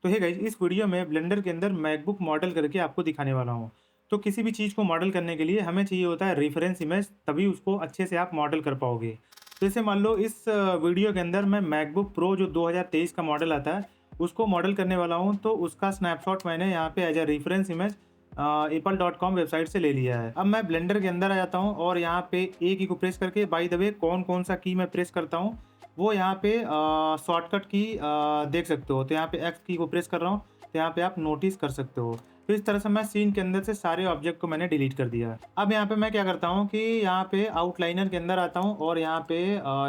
तो hey guys, इस video में ब्लेंडर के अंदर मैकबुक मॉडल करके आपको दिखाने वाला हूँ। तो किसी भी चीज़ को मॉडल करने के लिए हमें चाहिए होता है रेफरेंस इमेज, तभी उसको अच्छे से आप मॉडल कर पाओगे। तो जैसे मान लो इस वीडियो के अंदर मैं मैकबुक प्रो जो 2023 का मॉडल आता है, उसको मॉडल करने वाला हूँ। तो उसका स्नैपशॉट मैंने यहाँ पे as a reference image apple.com website से ले लिया है। अब मैं ब्लेंडर के अंदर आ जाता हूँ और यहाँ पे ए की को प्रेस करके, बाय द वे कौन कौन सा की मैं प्रेस करता हूँ वो यहाँ पे शॉर्टकट की देख सकते हो। तो यहाँ पे एक्स की को प्रेस कर रहा हूँ, तो यहाँ पे आप नोटिस कर सकते हो। तो इस तरह से मैं सीन के अंदर से सारे ऑब्जेक्ट को मैंने डिलीट कर दिया। अब यहाँ पे मैं क्या करता हूँ कि यहाँ पे आउटलाइनर के अंदर आता हूँ और यहाँ पे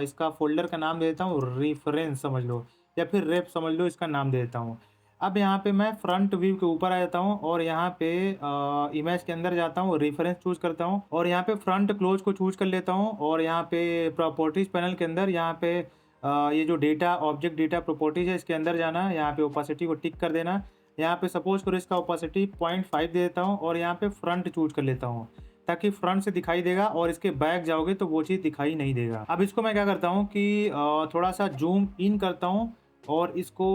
इसका फोल्डर का नाम दे देता हूँ रेफरेंस समझ लो, या फिर रेप समझ लो, इसका नाम दे देता हूँ। अब यहाँ पे मैं फ्रंट व्यू के ऊपर आ जाता हूँ और यहाँ पे इमेज के अंदर जाता हूँ, रेफरेंस चूज करता हूँ और यहाँ पे फ्रंट क्लोज को चूज कर लेता हूँ। और यहाँ पे प्रॉपर्टीज पैनल के अंदर यहाँ पे ये जो डेटा ऑब्जेक्ट डेटा प्रॉपर्टीज है, इसके अंदर जाना है। यहाँ पे ओपासिटी को टिक कर देना। यहाँ पे सपोज करो इसका ओपासिटी 0.5 दे देता हूँ और यहाँ पे फ्रंट चूज कर लेता हूँ, ताकि फ्रंट से दिखाई देगा और इसके बैक जाओगे तो वो चीज़ दिखाई नहीं देगा। अब इसको मैं क्या करता हूँ कि थोड़ा सा जूम इन करता हूँ और इसको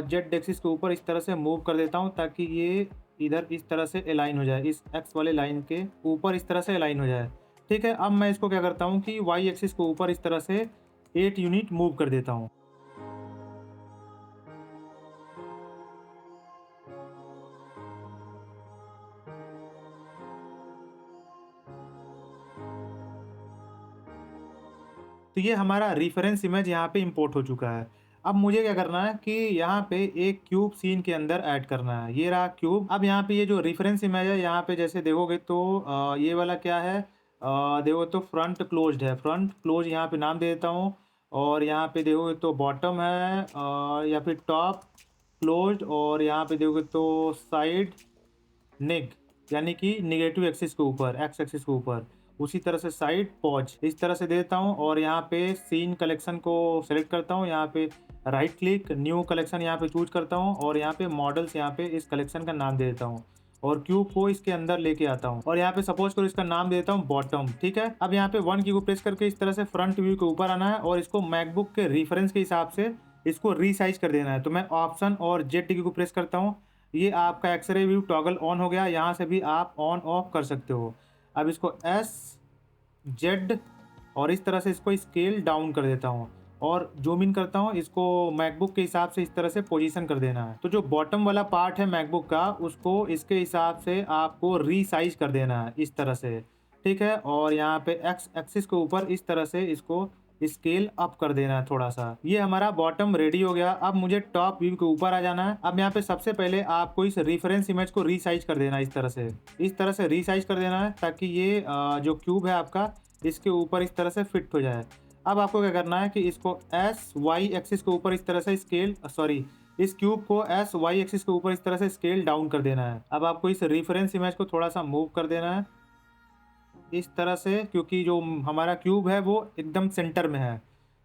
जेड एक्सिस के ऊपर इस तरह से मूव कर देता हूँ, ताकि ये इधर इस तरह से अलाइन हो जाए, इस एक्स वाले लाइन के ऊपर इस तरह से अलाइन हो जाए। ठीक है, अब मैं इसको क्या करता हूँ कि वाई एक्सिस के ऊपर इस तरह से 8 यूनिट मूव कर देता हूँ। तो ये हमारा रेफरेंस इमेज यहाँ पे इंपोर्ट हो चुका है। अब मुझे क्या करना है कि यहाँ पे एक क्यूब सीन के अंदर ऐड करना है। ये रहा क्यूब। अब यहाँ पे ये जो रेफरेंस इमेज है, यहाँ पे जैसे देखोगे तो ये वाला क्या है, देखो तो फ्रंट क्लोज्ड है। फ्रंट क्लोज यहाँ पे नाम दे देता हूँ। और यहाँ पे देखोगे तो बॉटम है या फिर टॉप क्लोज्ड। और यहाँ पे देखोगे तो साइड नेग, यानी कि निगेटिव एक्सिस के ऊपर, एक्स एक्सिस के ऊपर। उसी तरह से साइड पॉज इस तरह से दे देता हूँ। और यहाँ पे सीन कलेक्शन को सेलेक्ट करता हूँ, यहाँ पे राइट क्लिक न्यू कलेक्शन यहाँ पे चूज करता हूँ और यहाँ पे मॉडल्स, यहाँ पे इस कलेक्शन का नाम दे देता हूँ और क्यूब को इसके अंदर लेके आता हूँ। और यहाँ पे सपोज करो इसका नाम दे देता हूँ बॉटम। ठीक है, अब यहाँ पे 1 की को प्रेस करके इस तरह से फ्रंट व्यू के ऊपर आना है और इसको मैकबुक के रेफरेंस के हिसाब से इसको रीसाइज कर देना है। तो मैं ऑप्शन और जेड की को प्रेस करता हूँ। ये आपका एक्सरे व्यू टॉगल ऑन हो गया, यहाँ से भी आप ऑन ऑफ कर सकते हो। अब इसको एस जेड और इस तरह से इसको स्केल डाउन कर देता हूँ और जूम इन करता हूँ। इसको मैकबुक के हिसाब से इस तरह से पोजीशन कर देना है। तो जो बॉटम वाला पार्ट है मैकबुक का, उसको इसके हिसाब से आपको रीसाइज कर देना है इस तरह से। ठीक है, और यहाँ पे एक्स एक्सिस के ऊपर इस तरह से इसको स्केल अप कर देना है थोड़ा सा। ये हमारा बॉटम रेडी हो गया। अब मुझे टॉप व्यू के ऊपर आ जाना है। अब यहाँ पे सबसे पहले आपको इस रेफरेंस इमेज को रीसाइज कर देना है, इस तरह से रीसाइज कर देना है, ताकि ये जो क्यूब है आपका, इसके ऊपर इस तरह से फिट हो जाए। अब आपको क्या करना है कि इसको एस वाई एक्सिस के ऊपर इस तरह से इस क्यूब को एस वाई एक्सिस के ऊपर इस तरह से स्केल डाउन कर देना है। अब आपको इस रेफरेंस इमेज को थोड़ा सा मूव कर देना है इस तरह से, क्योंकि जो हमारा क्यूब है वो एकदम सेंटर में है।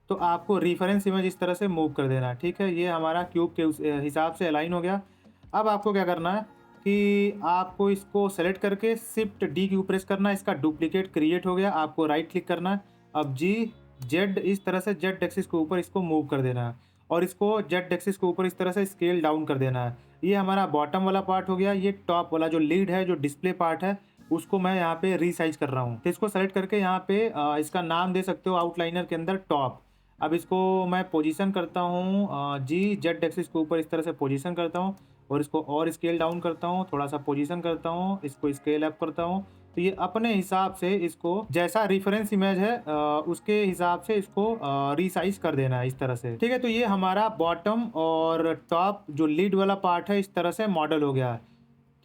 तो आपको रेफरेंस इमेज इस तरह से मूव कर देना है। ठीक है, ये हमारा क्यूब के हिसाब से अलाइन हो गया। अब आपको क्या करना है कि आपको इसको सेलेक्ट करके शिफ्ट डी की प्रेस करना है। इसका डुप्लीकेट क्रिएट हो गया, आपको राइट क्लिक करना है। अब जी जेड इस तरह से जेड एक्सिस के ऊपर इसको मूव कर देना है और इसको जेड एक्सिस के ऊपर इस तरह से स्केल डाउन कर देना है। ये हमारा बॉटम वाला पार्ट हो गया। ये टॉप वाला जो लीड है, जो डिस्प्ले पार्ट है, उसको मैं यहाँ पे रीसाइज कर रहा हूँ। तो इसको सेलेक्ट करके यहाँ पे इसका नाम दे सकते हो आउटलाइनर के अंदर टॉप। अब इसको मैं पोजीशन करता हूँ जी जेड एक्सिस के ऊपर इस तरह से पोजीशन करता हूँ और इसको और स्केल डाउन करता हूँ, थोड़ा सा पोजीशन करता हूँ, इसको स्केल अप करता हूँ। तो ये अपने हिसाब से इसको जैसा रेफरेंस इमेज है उसके हिसाब से इसको रीसाइज कर देना है इस तरह से। ठीक है, तो ये हमारा बॉटम और टॉप जो लीड वाला पार्ट है इस तरह से मॉडल हो गया।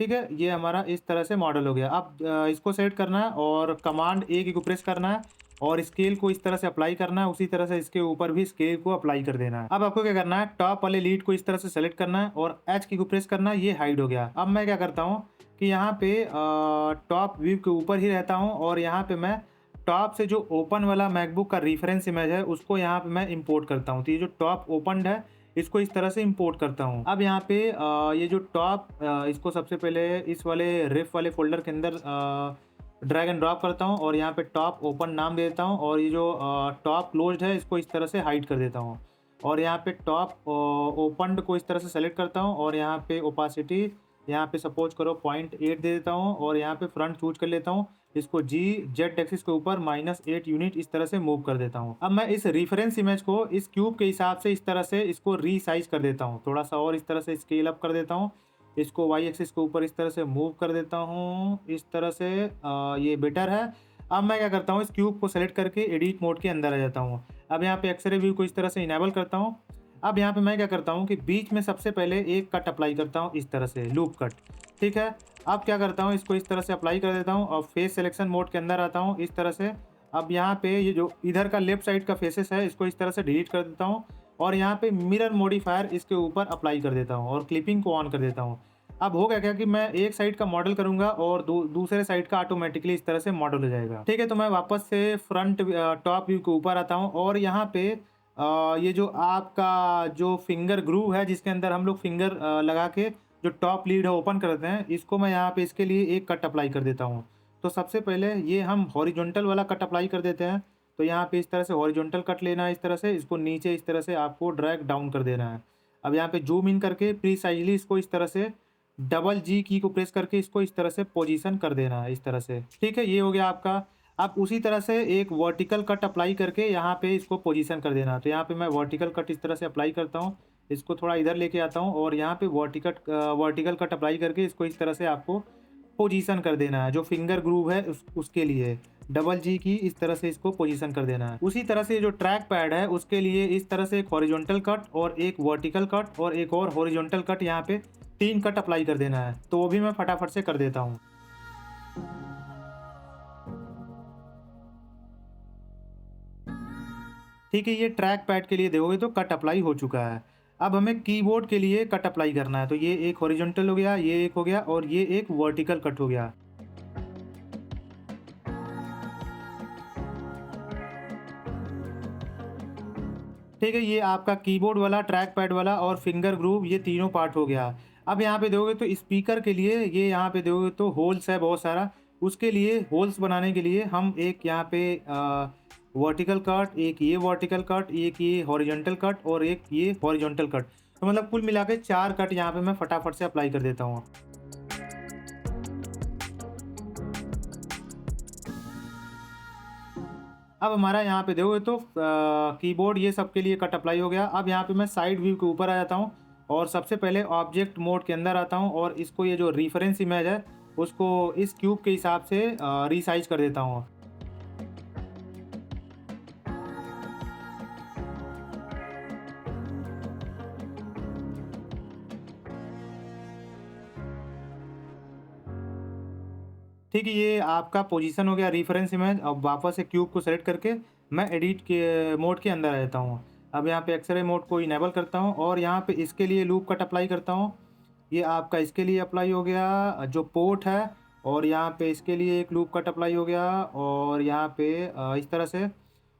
ठीक है, ये हमारा इस तरह से मॉडल हो गया। अब इसको सेलेक्ट करना है और कमांड ए की को प्रेस करना है और स्केल को इस तरह से अप्लाई करना है। उसी तरह से इसके ऊपर भी स्केल को अप्लाई कर देना है। अब आपको क्या करना है, टॉप वाले लीड को इस तरह से सेलेक्ट करना है और एच की को प्रेस करना है। ये हाइड हो गया। अब मैं क्या करता हूँ कि यहाँ पे टॉप व्यू के ऊपर ही रहता हूँ और यहाँ पे मैं टॉप से जो ओपन वाला मैकबुक का रेफरेंस इमेज है उसको यहाँ पे मैं इंपोर्ट करता हूँ। तो ये जो टॉप ओपन है इसको इस तरह से इंपोर्ट करता हूँ। अब यहाँ पे ये जो टॉप इसको सबसे पहले इस वाले रेफ वाले फोल्डर के अंदर ड्रैग एंड ड्रॉप करता हूँ और यहाँ पे टॉप ओपन नाम दे देता हूँ और ये जो टॉप क्लोज्ड है इसको इस तरह से हाइड कर देता हूँ। और यहाँ पे टॉप ओपन्ड को इस तरह से सेलेक्ट करता हूँ और यहाँ पे ओपासिटी यहाँ पे सपोज करो 0.8 दे देता हूँ और यहाँ पे फ्रंट चूज कर लेता हूँ। इसको जी जेड एक्सिस के ऊपर -8 यूनिट इस तरह से मूव कर देता हूँ। अब मैं इस रेफरेंस इमेज को इस क्यूब के हिसाब से इस तरह से इसको रीसाइज कर देता हूँ, थोड़ा सा और इस तरह से स्केल अप कर देता हूँ। इसको वाई एक्सिस के ऊपर इस तरह से मूव कर देता हूँ, इस तरह से ये बेटर है। अब मैं क्या करता हूँ, इस क्यूब को सेलेक्ट करके एडिट मोड के अंदर आ जाता हूँ। अब यहाँ पे एक्सरे व्यू को इस तरह से इनेबल करता हूँ। अब यहाँ पे मैं क्या करता हूँ कि बीच में सबसे पहले एक कट अप्लाई करता हूँ, इस तरह से लूप कट, ठीक है। अब क्या करता हूँ, इसको इस तरह से अप्लाई कर देता हूँ और फेस सिलेक्शन मोड के अंदर आता हूँ इस तरह से। अब यहाँ पे ये जो इधर का लेफ्ट साइड का फेसेस है इसको इस तरह से डिलीट कर देता हूँ और यहाँ पे मिरर मॉडिफायर इसके ऊपर अप्लाई कर देता हूँ और क्लिपिंग को ऑन कर देता हूँ। अब होगा क्या कि मैं एक साइड का मॉडल करूंगा और दूसरे साइड का ऑटोमेटिकली इस तरह से मॉडल हो जाएगा, ठीक है। तो मैं वापस से फ्रंट टॉप व्यू के ऊपर आता हूँ और यहाँ पे ये जो आपका जो फिंगर ग्रूव है जिसके अंदर हम लोग फिंगर लगा के जो टॉप लीड है ओपन करते हैं, इसको मैं यहाँ पे इसके लिए एक कट अप्लाई कर देता हूँ। तो सबसे पहले ये हम हॉरिजॉन्टल वाला कट अप्लाई कर देते हैं। तो यहाँ पे इस तरह से हॉरिजॉन्टल कट लेना है, इस तरह से इसको नीचे इस तरह से आपको ड्रैग डाउन कर देना है। अब यहाँ पे जूम इन करके प्रीसाइजली इसको इस तरह से डबल जी की को प्रेस करके इसको इस तरह से पोजीशन कर देना है, इस तरह से, ठीक है। ये हो गया आपका। अब उसी तरह से एक वर्टिकल कट अप्लाई करके यहाँ पे इसको पोजीशन कर देना। तो यहाँ पे मैं वर्टिकल कट इस तरह से अप्लाई करता हूँ, इसको थोड़ा इधर लेके आता हूँ और यहाँ पे वर्टिकल कट अप्लाई करके इसको इस तरह से आपको पोजीशन कर देना है। जो फिंगर ग्रूव है उसके लिए डबल जी की इस तरह से इसको पोजीशन कर देना है। उसी तरह से जो ट्रैक पैड है उसके लिए इस तरह से एक हॉरिजॉन्टल कट और एक वर्टिकल कट और एक और हॉरिजॉन्टल कट, यहाँ पे 3 कट अप्लाई कर देना है। तो वो भी मैं फटाफट से कर देता हूँ। ठीक है, ये ट्रैक पैड के लिए देखोगे तो कट अप्लाई हो चुका है। अब हमें कीबोर्ड के लिए कट अप्लाई करना है। तो ये एक हॉरिजॉन्टल हो गया, ये एक हो गया और ये एक वर्टिकल कट हो गया। ठीक है, ये आपका कीबोर्ड वाला, ट्रैक पैड वाला और फिंगर ग्रूव, ये तीनों पार्ट हो गया। अब यहाँ पे देखोगे तो स्पीकर के लिए ये यहाँ पे देखोगे तो होल्स है बहुत सारा। उसके लिए होल्स बनाने के लिए हम एक यहाँ पे वर्टिकल कट, एक ये वर्टिकल कट, एक ये हॉरिजॉन्टल कट और एक ये हॉरिजॉन्टल कट, तो मतलब कुल मिला के 4 कट यहाँ पे मैं फटाफट से अप्लाई कर देता हूँ। अब हमारा यहाँ पे देखोगे तो कीबोर्ड ये सब के लिए कट अप्लाई हो गया। अब यहाँ पे मैं साइड व्यू के ऊपर आ जाता हूँ और सबसे पहले ऑब्जेक्ट मोड के अंदर आता हूँ और इसको ये जो रेफरेंस इमेज है उसको इस क्यूब के हिसाब से रीसाइज कर देता हूँ। ठीक है, ये आपका पोजीशन हो गया रेफरेंस इमेज। अब वापस से क्यूब को सेलेक्ट करके मैं एडिट के मोड के अंदर आ जाता हूँ। अब यहाँ पे एक्सरे मोड को इनेबल करता हूँ और यहाँ पे इसके लिए लूप कट अप्लाई करता हूँ। ये आपका इसके लिए अप्लाई हो गया जो पोर्ट है, और यहाँ पे इसके लिए एक लूप कट अप्लाई हो गया और यहाँ पे इस तरह से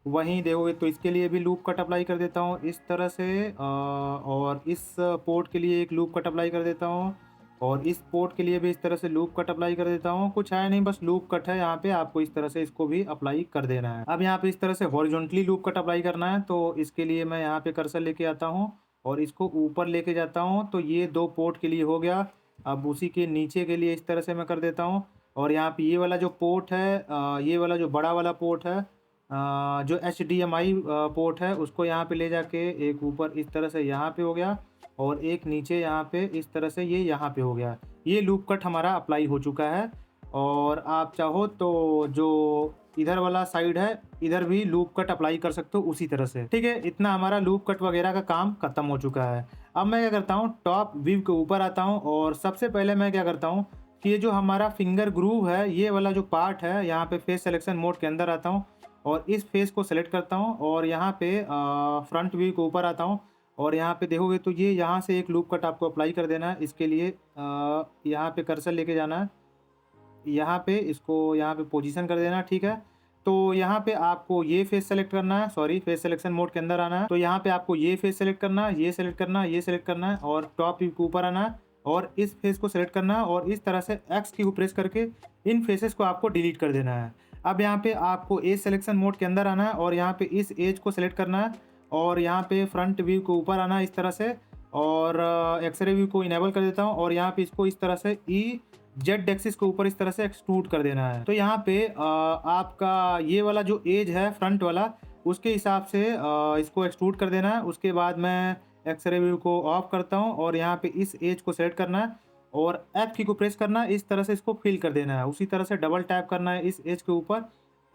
वहीं देखोगे तो इसके लिए भी लूप कट अप्लाई कर देता हूँ इस तरह से, और इस पोर्ट के लिए एक लूप कट अप्लाई कर देता हूँ और इस पोर्ट के लिए भी इस तरह से लूप कट अप्लाई कर देता हूँ। कुछ है नहीं, बस लूप कट है। यहाँ पे आपको इस तरह से इसको भी अप्लाई कर देना है। अब यहाँ पे इस तरह से हॉरिजॉन्टली लूप कट अप्लाई करना है, तो इसके लिए मैं यहाँ पे कर्सर लेके आता हूँ और इसको ऊपर लेके जाता हूँ। तो ये 2 पोर्ट के लिए हो गया। अब उसी के नीचे के लिए इस तरह से मैं कर देता हूँ और यहाँ पे ये वाला जो पोर्ट है, ये वाला जो बड़ा वाला पोर्ट है, जो HDMI पोर्ट है, उसको यहाँ पे ले जाके एक ऊपर इस तरह से यहाँ पे हो गया और एक नीचे यहाँ पे इस तरह से ये यहाँ पे हो गया। ये लूप कट हमारा अप्लाई हो चुका है। और आप चाहो तो जो इधर वाला साइड है इधर भी लूप कट अप्लाई कर सकते हो उसी तरह से। ठीक है, इतना हमारा लूप कट वगैरह का काम खत्म हो चुका है। अब मैं क्या करता हूँ, टॉप व्यू के ऊपर आता हूँ और सबसे पहले मैं क्या करता हूँ कि ये जो हमारा फिंगर ग्रूव है, ये वाला जो पार्ट है, यहाँ पे फेस सिलेक्शन मोड के अंदर आता हूँ और इस फेस को सेलेक्ट करता हूँ और यहाँ पे फ्रंट व्यू के ऊपर आता हूँ और यहाँ पे देखोगे तो ये यहाँ से एक लूप कट आपको अप्लाई कर देना है। इसके लिए यहाँ पे कर्सर लेके जाना है, यहाँ पे इसको यहाँ पे पोजीशन कर देना। ठीक है, तो यहाँ पे आपको ये फेस सेलेक्ट करना है, सॉरी फेस सिलेक्शन मोड के अंदर आना है। तो यहाँ पे आपको ये फेस सेलेक्ट करना है, ये सेलेक्ट करना है, ये सेलेक्ट करना है और टॉप व्यू के ऊपर आना है और इस फेस को सेलेक्ट करना है और इस तरह से एक्स की को प्रेस करके इन फेसेस को आपको डिलीट कर देना है। अब यहाँ पे आपको एज सिलेक्शन मोड के अंदर आना है और यहाँ पे इस एज को सेलेक्ट करना है और यहाँ पे फ्रंट व्यू को ऊपर आना है इस तरह से, और एक्सरे व्यू को इनेबल कर देता हूँ, और यहाँ पे इसको इस तरह से ई जेड एक्सिस को ऊपर इस तरह से एक्सट्रूड कर देना है। तो यहाँ पे आपका ये वाला जो एज है फ्रंट वाला, उसके हिसाब से इसको एक्सट्रूड कर देना है। उसके बाद मैं एक्सरे व्यू को ऑफ करता हूँ और यहाँ पे इस एज को सेलेक्ट करना है और F की को प्रेस करना है, इस तरह से इसको फिल कर देना है। उसी तरह से डबल टैप करना है इस एज के ऊपर,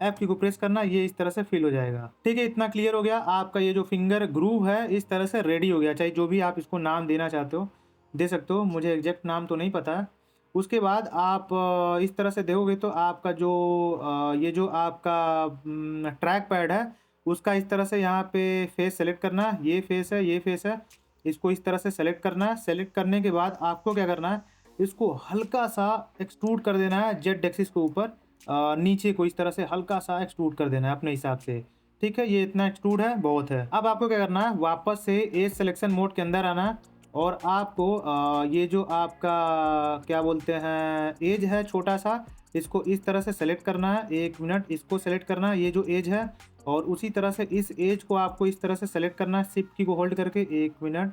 F की को प्रेस करना है, ये इस तरह से फिल हो जाएगा। ठीक है, इतना क्लियर हो गया। आपका ये जो फिंगर ग्रूव है इस तरह से रेडी हो गया। चाहे जो भी आप इसको नाम देना चाहते हो दे सकते हो, मुझे एग्जैक्ट नाम तो नहीं पता है। उसके बाद आप इस तरह से देखोगे तो आपका जो ये जो आपका ट्रैक पैड है उसका इस तरह से यहाँ पे फेस सेलेक्ट करना है। ये फेस है, ये फेस है, इसको इस तरह से सेलेक्ट करना है। सेलेक्ट करने के बाद आपको क्या करना है, इसको हल्का सा एक्सट्रूड कर देना है जेड एक्सिस के ऊपर, नीचे को इस तरह से हल्का सा एक्सट्रूड कर देना है अपने हिसाब से। ठीक है, ये इतना एक्सट्रूड है, बहुत है। अब आपको क्या करना है, वापस से एज सिलेक्शन मोड के अंदर आना है और आपको ये जो आपका क्या बोलते हैं एज है छोटा सा, इसको इस तरह से सेलेक्ट करना है। 1 मिनट, इसको सेलेक्ट करना है, ये जो एज है, और उसी तरह से इस एज को आपको इस तरह से सेलेक्ट करना है शिफ्ट की को होल्ड करके। 1 मिनट,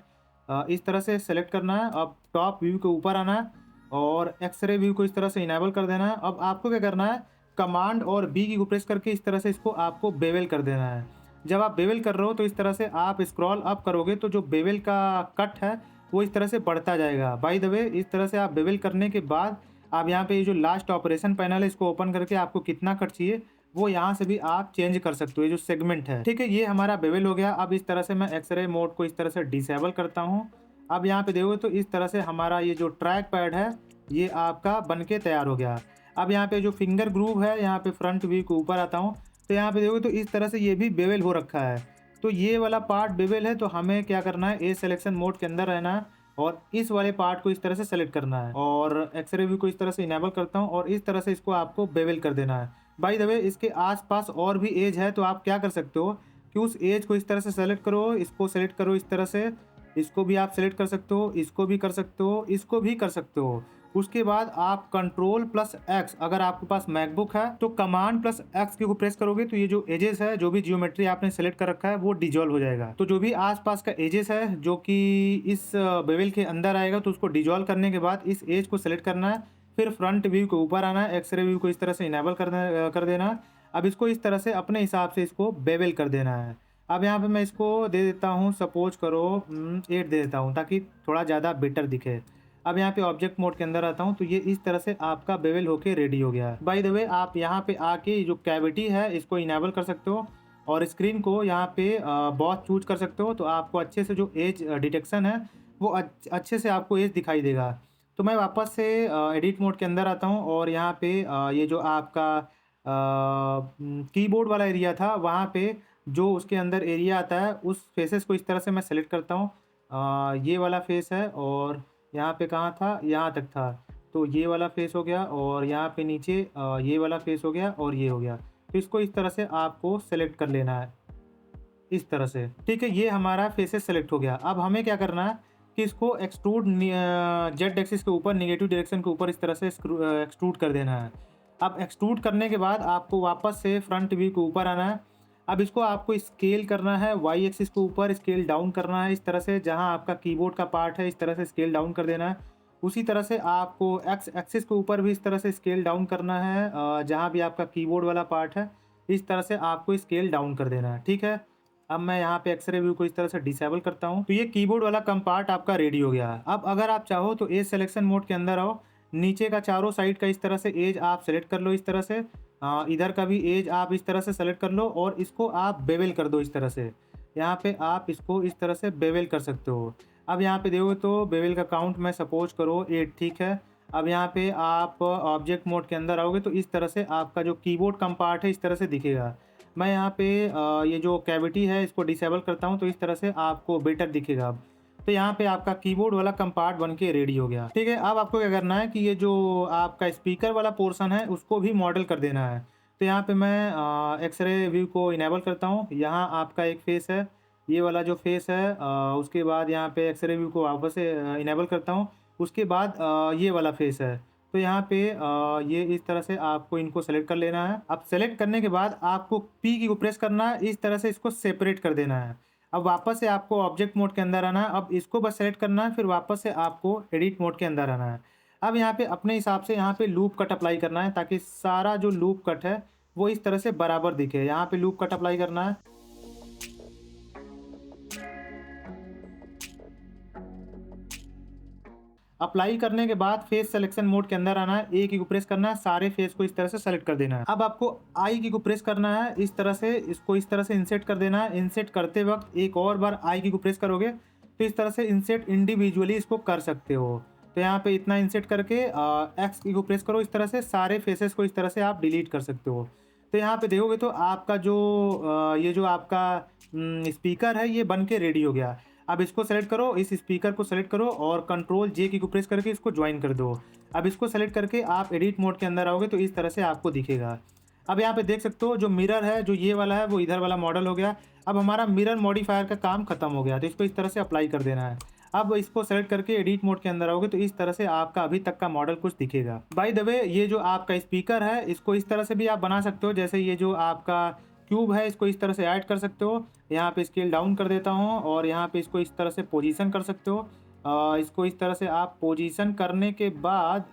इस तरह से सेलेक्ट करना है। अब टॉप व्यू के ऊपर आना है और एक्सरे व्यू को इस तरह से इनेबल कर देना है। अब आपको क्या करना है, कमांड और बी की को प्रेस करके इस तरह से इसको आपको बेवल कर देना है। जब आप बेवल कर रहे हो तो इस तरह से आप स्क्रॉल अप करोगे तो जो बेवल का कट है वो इस तरह से बढ़ता जाएगा। बाय द वे, इस तरह से आप बेवल करने के बाद आप यहाँ पे ये जो लास्ट ऑपरेशन पैनल है इसको ओपन करके आपको कितना कट चाहिए वो यहाँ से भी आप चेंज कर सकते हो, ये जो सेगमेंट है। ठीक है, ये हमारा बेवल हो गया। अब इस तरह से मैं एक्सरे मोड को इस तरह से डिसेबल करता हूँ। अब यहाँ पे देखोगे तो इस तरह से हमारा ये जो ट्रैक पैड है ये आपका बन के तैयार हो गया। अब यहाँ पे जो फिंगर ग्रूव है, यहाँ पे फ्रंट व्यू के ऊपर आता हूँ तो यहाँ पे देखोगे तो इस तरह से ये भी बेवल हो रखा है। तो ये वाला पार्ट बेवल है, तो हमें क्या करना है, एज सिलेक्शन मोड के अंदर रहना है और इस वाले पार्ट को इस तरह से सेलेक्ट करना है और एक्सरे व्यू को इस तरह से इनेबल करता हूँ और इस तरह से इसको आपको बेवल कर देना है। बाय द वे, इसके आसपास और भी एज है तो आप क्या कर सकते हो कि उस एज को इस तरह से सेलेक्ट करो, इसको सेलेक्ट करो इस तरह से, इसको भी आप सेलेक्ट कर सकते हो, इसको भी कर सकते हो, इसको भी कर सकते हो। उसके बाद आप कंट्रोल प्लस एक्स, अगर आपके पास मैकबुक है तो कमांड प्लस एक्स की को प्रेस करोगे तो ये जो एजेस है, जो भी जियोमेट्री आपने सेलेक्ट कर रखा है वो डिजॉल्व हो जाएगा। तो जो भी आसपास का एजेस है जो कि इस बेवल के अंदर आएगा तो उसको डिजॉल्व करने के बाद इस एज को सेलेक्ट करना है, फिर फ्रंट व्यू के ऊपर आना है, एक्सरे व्यू को इस तरह से इनेबल कर देना है। अब इसको इस तरह से अपने हिसाब से इसको बेवल कर देना है। अब यहाँ पे मैं इसको दे देता हूँ, सपोज करो 8 दे देता हूँ ताकि थोड़ा ज़्यादा बेटर दिखे। अब यहाँ पे ऑब्जेक्ट मोड के अंदर आता हूँ तो ये इस तरह से आपका बेवल होके रेडी हो गया है। बाय द वे, आप यहाँ पे आके जो कैविटी है इसको इनेबल कर सकते हो और स्क्रीन को यहाँ पे बॉस चूज कर सकते हो, तो आपको अच्छे से जो एज डिटेक्शन है वो अच्छे से आपको एज दिखाई देगा। तो मैं वापस से एडिट मोड के अंदर आता हूँ और यहाँ पे ये जो आपका कीबोर्ड वाला एरिया था वहाँ पे जो उसके अंदर एरिया आता है उस फेसेस को इस तरह से मैं सेलेक्ट करता हूँ। ये वाला फेस है और यहाँ पे कहाँ था, यहाँ तक था, तो ये वाला फेस हो गया और यहाँ पे नीचे ये वाला फेस हो गया और ये हो गया। तो इसको इस तरह से आपको सेलेक्ट कर लेना है इस तरह से। ठीक है, ये हमारा फेसेस सेलेक्ट हो गया। अब हमें क्या करना है कि इसको एक्सट्रूड जेड एक्सिस के ऊपर नेगेटिव डायरेक्शन के ऊपर इस तरह से एक्सट्रूड कर देना है। अब एक्सट्रूड करने के बाद आपको वापस से फ्रंट व्यू के ऊपर आना है। अब इसको आपको स्केल करना है, वाई एक्सिस के ऊपर स्केल डाउन करना है इस तरह से, जहां आपका कीबोर्ड का पार्ट है इस तरह से स्केल डाउन कर देना है। उसी तरह से आपको एक्स एक्सिस के ऊपर भी इस तरह से स्केल डाउन करना है, जहां भी आपका कीबोर्ड वाला पार्ट है इस तरह से आपको स्केल डाउन कर देना है। ठीक है, अब मैं यहाँ पे एक्सरे व्यू को इस तरह से डिसेबल करता हूँ तो ये कीबोर्ड वाला कम पार्ट आपका रेडी हो गया है। अब अगर आप चाहो तो एज सिलेक्शन मोड के अंदर आओ, नीचे का चारों साइड का इस तरह से एज आप सेलेक्ट कर लो इस तरह से, इधर का भी एज आप इस तरह से सेलेक्ट कर लो और इसको आप बेवल कर दो इस तरह से। यहाँ पे आप इसको इस तरह से बेवल कर सकते हो। अब यहाँ पे देखोगे तो बेवल का काउंट मैं सपोज करो 8, ठीक है। अब यहाँ पे आप ऑब्जेक्ट मोड के अंदर आओगे तो इस तरह से आपका जो कीबोर्ड कम पार्ट है इस तरह से दिखेगा। मैं यहाँ पे ये जो कैविटी है इसको डिसेबल करता हूँ तो इस तरह से आपको बेटर दिखेगा। अब तो यहाँ पे आपका कीबोर्ड वाला कंपार्ट बन के रेडी हो गया। ठीक है, अब आपको क्या करना है कि ये जो आपका स्पीकर वाला पोर्शन है उसको भी मॉडल कर देना है। तो यहाँ पे मैं एक्सरे व्यू को इनेबल करता हूँ। यहाँ आपका एक फेस है, ये वाला जो फेस है, उसके बाद यहाँ पे एक्सरे व्यू को वापस से इनेबल करता हूँ। उसके बाद ये वाला फेस है, तो यहाँ पे ये इस तरह से आपको इनको सेलेक्ट कर लेना है। अब सेलेक्ट करने के बाद आपको पी की को प्रेस करना है, इस तरह से इसको सेपरेट कर देना है। अब वापस से आपको ऑब्जेक्ट मोड के अंदर आना है। अब इसको बस सेलेक्ट करना है, फिर वापस से आपको एडिट मोड के अंदर आना है। अब यहाँ पे अपने हिसाब से यहाँ पे लूप कट अप्लाई करना है, ताकि सारा जो लूप कट है वो इस तरह से बराबर दिखे। यहाँ पे लूप कट अप्लाई करना है। अप्लाई करने के बाद फेस सिलेक्शन मोड के अंदर आना है, ए की को प्रेस करना है, सारे फेस को इस तरह से सेलेक्ट कर देना है। अब आपको आई की को प्रेस करना है, इस तरह से इसको इस तरह से इंसेट कर देना है। इंसेट करते वक्त एक और बार आई की को प्रेस करोगे तो इस तरह से इंसेट इंडिविजुअली इसको कर सकते हो। तो यहाँ पे इतना इंसेट करके एक्स की को प्रेस करो, इस तरह से सारे फेसेस को इस तरह से आप डिलीट कर सकते हो। तो यहाँ पे देखोगे तो आपका जो ये जो आपका स्पीकर है ये बन के रेडी हो गया। अब इसको सेलेक्ट करो, इस स्पीकर को सेलेक्ट करो और कंट्रोल जे की को प्रेस करके इसको ज्वाइन कर दो। अब इसको सेलेक्ट करके आप एडिट मोड के अंदर आओगे तो इस तरह से आपको दिखेगा। अब यहाँ पे देख सकते हो जो मिरर है, जो ये वाला है वो इधर वाला मॉडल हो गया। अब हमारा मिरर मॉडिफायर का काम खत्म हो गया, तो इसको इस तरह से अप्लाई कर देना है। अब इसको सेलेक्ट करके एडिट मोड के अंदर आओगे तो इस तरह से आपका अभी तक का मॉडल कुछ दिखेगा। बाय द वे, ये जो आपका स्पीकर है इसको इस तरह से भी आप बना सकते हो, जैसे ये जो आपका क्यूब है इसको इस तरह से ऐड कर सकते हो। यहाँ पे स्केल डाउन कर देता हूँ और यहाँ पे इसको इस तरह से पोजीशन कर सकते हो। इसको इस तरह से आप पोजीशन करने के बाद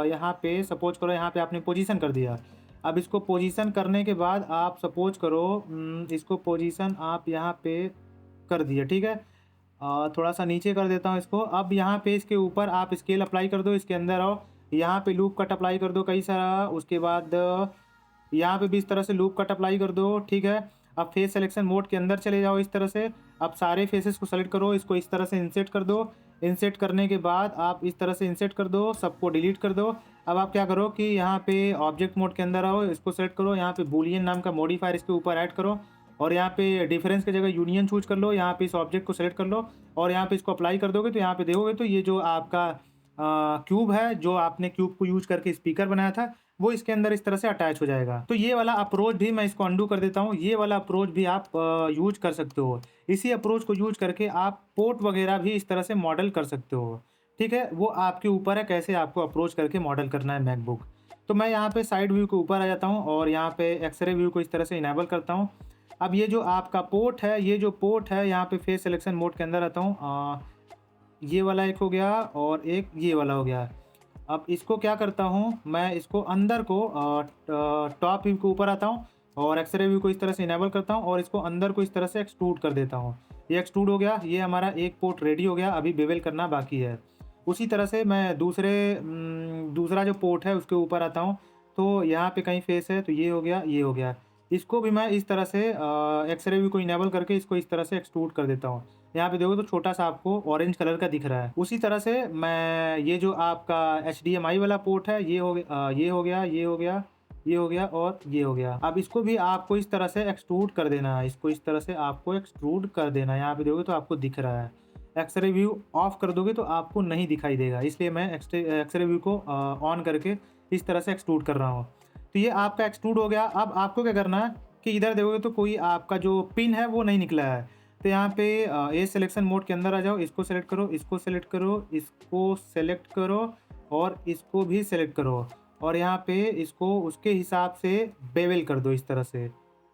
यहाँ पे सपोज करो, यहाँ पे आपने पोजीशन कर दिया। अब इसको पोजीशन करने के बाद आप सपोज करो इसको पोजीशन आप यहाँ पे कर दिया, ठीक है। थोड़ा सा नीचे कर देता हूँ इसको। अब यहाँ पे इसके ऊपर आप स्केल अप्लाई कर दो, इसके अंदर आओ, यहाँ पे लूप कट अप्लाई कर दो कई सारा। उसके बाद यहाँ पे भी इस तरह से लूप कट अप्लाई कर दो, ठीक है। अब फेस सिलेक्शन मोड के अंदर चले जाओ इस तरह से। अब सारे फेसेस को सेलेक्ट करो, इसको इस तरह से इंसेट कर दो। इंसेट करने के बाद आप इस तरह से इंसेट कर दो, सबको डिलीट कर दो। अब आप क्या करो कि यहाँ पे ऑब्जेक्ट मोड के अंदर आओ, इसको सेलेक्ट करो, यहाँ पे बूलियन नाम का मॉडिफायर इसके ऊपर ऐड करो और यहाँ पे डिफरेंस की जगह यूनियन चूज कर लो। यहाँ पे इस ऑब्जेक्ट को सेलेक्ट कर लो और यहाँ पे इसको अप्लाई कर दोगे तो यहाँ पे देखोगे तो ये जो आपका क्यूब है, जो आपने क्यूब को यूज करके स्पीकर बनाया था, वो इसके अंदर इस तरह से अटैच हो जाएगा। तो ये वाला अप्रोच भी मैं इसको अंडू कर देता हूँ। ये वाला अप्रोच भी आप यूज कर सकते हो। इसी अप्रोच को यूज करके आप पोर्ट वगैरह भी इस तरह से मॉडल कर सकते हो, ठीक है। वो आपके ऊपर है कैसे आपको अप्रोच करके मॉडल करना है मैकबुक। तो मैं यहाँ पे साइड व्यू के ऊपर आ जाता हूँ और यहाँ पे एक्सरे व्यू को इस तरह से इनेबल करता हूँ। अब ये जो आपका पोर्ट है, ये जो पोर्ट है यहाँ पे फेस सिलेक्शन मोड के अंदर आता हूँ। ये वाला एक हो गया और एक ये वाला हो गया। अब इसको क्या करता हूँ, मैं इसको अंदर को टॉप व्यू के ऊपर आता हूँ और एक्सरे व्यू को इस तरह से इनेबल करता हूँ और इसको अंदर को इस तरह से एक्सट्रूड कर देता हूँ। ये एक्सट्रूड हो गया, ये हमारा एक पोर्ट रेडी हो गया, अभी बेवल करना बाकी है। उसी तरह से मैं दूसरा जो पोर्ट है उसके ऊपर आता हूँ। तो यहाँ पे कहीं फेस है तो ये हो गया, ये हो गया। इसको भी मैं इस तरह से एक्सरे व्यू को इनेबल करके इसको इस तरह से एक्सट्रूड कर देता हूँ। यहाँ पे देखो तो छोटा सा आपको ऑरेंज कलर का दिख रहा है। उसी तरह से मैं ये जो आपका HDMI वाला पोर्ट है ये हो गया, ये हो गया, ये हो गया, ये हो गया और ये हो गया। अब इसको भी आपको इस तरह से एक्सट्रूड कर देना है, इसको इस तरह से आपको एक्सट्रूड कर देना है। यहाँ पे देखोगे तो आपको दिख रहा है। एक्सरे व्यू ऑफ कर दोगे तो आपको नहीं दिखाई देगा, इसलिए मैं एक्सरे व्यू को ऑन करके इस तरह से एक्सट्रूड कर रहा हूँ। तो ये आपका एक्सट्रूड हो गया। अब आपको क्या करना है कि इधर देखोगे तो कोई आपका जो पिन है वो नहीं निकला है। तो यहाँ पे ए सिलेक्शन मोड के अंदर आ जाओ, इसको सेलेक्ट करो, इसको सेलेक्ट करो, इसको सेलेक्ट करो और इसको भी सेलेक्ट करो और यहाँ पे इसको उसके हिसाब से बेवल कर दो इस तरह से,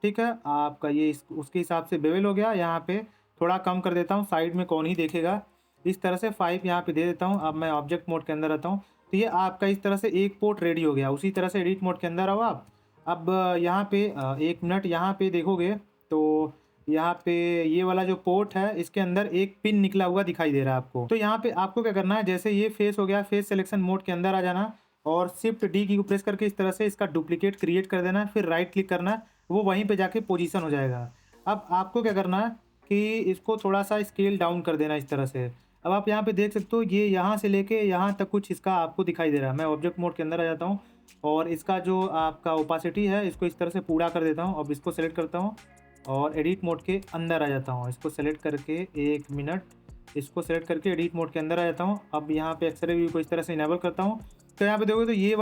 ठीक है। आपका ये उसके हिसाब से बेवल हो गया। यहाँ पे थोड़ा कम कर देता हूँ, साइड में कौन ही देखेगा। इस तरह से 5 यहाँ पे दे देता हूँ। अब मैं ऑब्जेक्ट मोड के अंदर आता हूँ तो ये आपका इस तरह से एक पोर्ट रेडी हो गया। उसी तरह से एडिट मोड के अंदर आओ आप। अब यहाँ पे 1 मिनट यहाँ पे देखोगे तो यहाँ पे ये वाला जो पोर्ट है इसके अंदर एक पिन निकला हुआ दिखाई दे रहा है आपको। तो यहाँ पे आपको क्या करना है, जैसे ये फेस हो गया, फेस सिलेक्शन मोड के अंदर आ जाना और शिफ्ट डी की को प्रेस करके इस तरह से इसका डुप्लीकेट क्रिएट कर देना है। फिर राइट क्लिक करना है, वो वहीं पे जाके पोजीशन हो जाएगा। अब आपको क्या करना है कि इसको थोड़ा सा स्केल डाउन कर देना इस तरह से। अब आप यहाँ पे देख सकते हो ये यहाँ से लेके यहाँ तक कुछ इसका आपको दिखाई दे रहा है। मैं ऑब्जेक्ट मोड के अंदर आ जाता हूँ और इसका जो आपका ओपासिटी है इसको इस तरह से पूरा कर देता हूँ। अब इसको सेलेक्ट करता हूँ और एडिट मोड के अंदर आ जाता हूँ। इसको सेलेक्ट करके 1 मिनट, इसको सेलेक्ट करके एडिट मोड के अंदर आ जाता हूँ। अब यहाँ पे एक्सरे व्यू को इस तरह से इनेबल करता हूँ। तो यहाँ पे देखोगे तो ये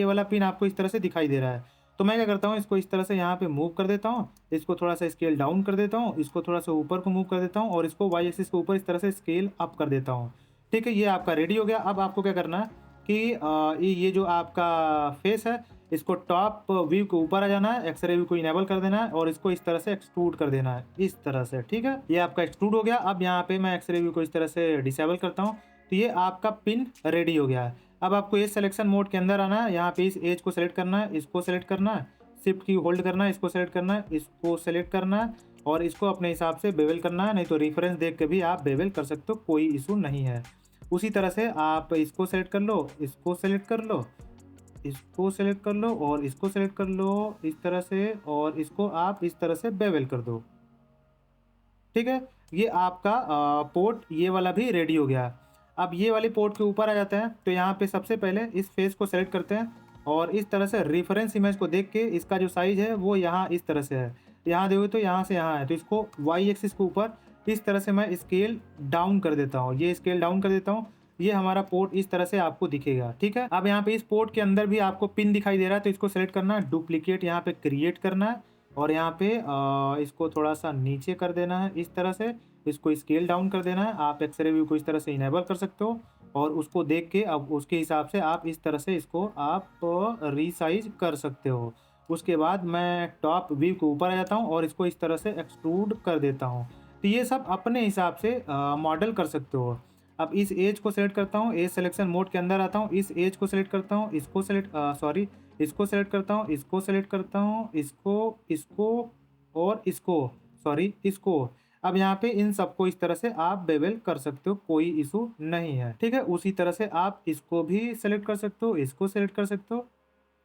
वाला पिन आपको इस तरह से दिखाई दे रहा है। तो मैं क्या करता हूँ, इसको इस तरह से यहाँ पे मूव कर देता हूँ, इसको थोड़ा सा स्केल डाउन कर देता हूँ, इसको थोड़ा सा ऊपर को मूव कर देता हूँ और इसको वाई एक्सिस के ऊपर इस तरह से स्केल अप कर देता हूँ, ठीक है। ये आपका रेडी हो गया। अब आपको क्या करना है कि ये जो आपका फेस है इसको टॉप व्यू के ऊपर आ जाना है, एक्सरे व्यू को इनेबल कर देना है और इसको इस तरह से एक्सट्रूड कर देना है, इस तरह से। ठीक है, ये आपका एक्सट्रूड हो गया। अब यहाँ पे मैं एक्सरे व्यू को इस तरह से डिसेबल करता हूँ, तो ये आपका पिन रेडी हो गया है। अब आपको एज सिलेक्शन मोड के अंदर आना है, यहाँ पे इस एज को सेलेक्ट करना है, इसको सेलेक्ट करना है, शिफ्ट की होल्ड करना है, इसको सेलेक्ट करना है, इसको सेलेक्ट करना है और इसको अपने हिसाब से बेवल करना है, नहीं तो रेफरेंस देख के भी आप बेवल कर सकते हो, कोई इशू नहीं है। उसी तरह से आप इसको सेलेक्ट कर लो, इसको सेलेक्ट कर लो, इसको सेलेक्ट कर लो और इसको सेलेक्ट कर लो इस तरह से, और इसको आप इस तरह से बेवल कर दो। ठीक है, ये आपका पोर्ट ये वाला भी रेडी हो गया। अब ये वाले पोर्ट के ऊपर आ जाते हैं, तो यहाँ पे सबसे पहले इस फेस को सेलेक्ट करते हैं और इस तरह से रेफरेंस इमेज को देख के इसका जो साइज है वो यहाँ इस तरह से है, यहाँ देखो तो यहाँ से यहाँ है, तो इसको वाई एक्सिस के ऊपर इस तरह से मैं स्केल डाउन कर देता हूँ, ये स्केल डाउन कर देता हूँ, ये हमारा पोर्ट इस तरह से आपको दिखेगा। ठीक है, अब यहाँ पे इस पोर्ट के अंदर भी आपको पिन दिखाई दे रहा है, तो इसको सेलेक्ट करना है, डुप्लीकेट यहाँ पे क्रिएट करना है और यहाँ पे इसको थोड़ा सा नीचे कर देना है इस तरह से, इसको स्केल डाउन कर देना है। आप एक्सरे व्यू को इस तरह से इनेबल कर सकते हो और उसको देख के अब उसके हिसाब से आप इस तरह से इसको आप रीसाइज कर सकते हो। उसके बाद मैं टॉप व्यू के ऊपर आ जाता हूँ और इसको इस तरह से एक्सट्रूड कर देता हूँ। तो ये सब अपने हिसाब से मॉडल कर सकते हो। अब इस एज को सेलेक्ट करता हूँ, एज सिलेक्शन मोड के अंदर आता हूँ, इस एज को सेलेक्ट करता हूँ, इसको सेलेक्ट इसको सेलेक्ट करता हूँ, इसको सेलेक्ट करता हूँ, इसको और इसको। अब यहाँ पे इन सबको इस तरह से आप बेवल कर सकते हो, कोई इशू नहीं है। ठीक है, उसी तरह से आप इसको भी सेलेक्ट कर सकते हो, इसको सेलेक्ट कर सकते हो,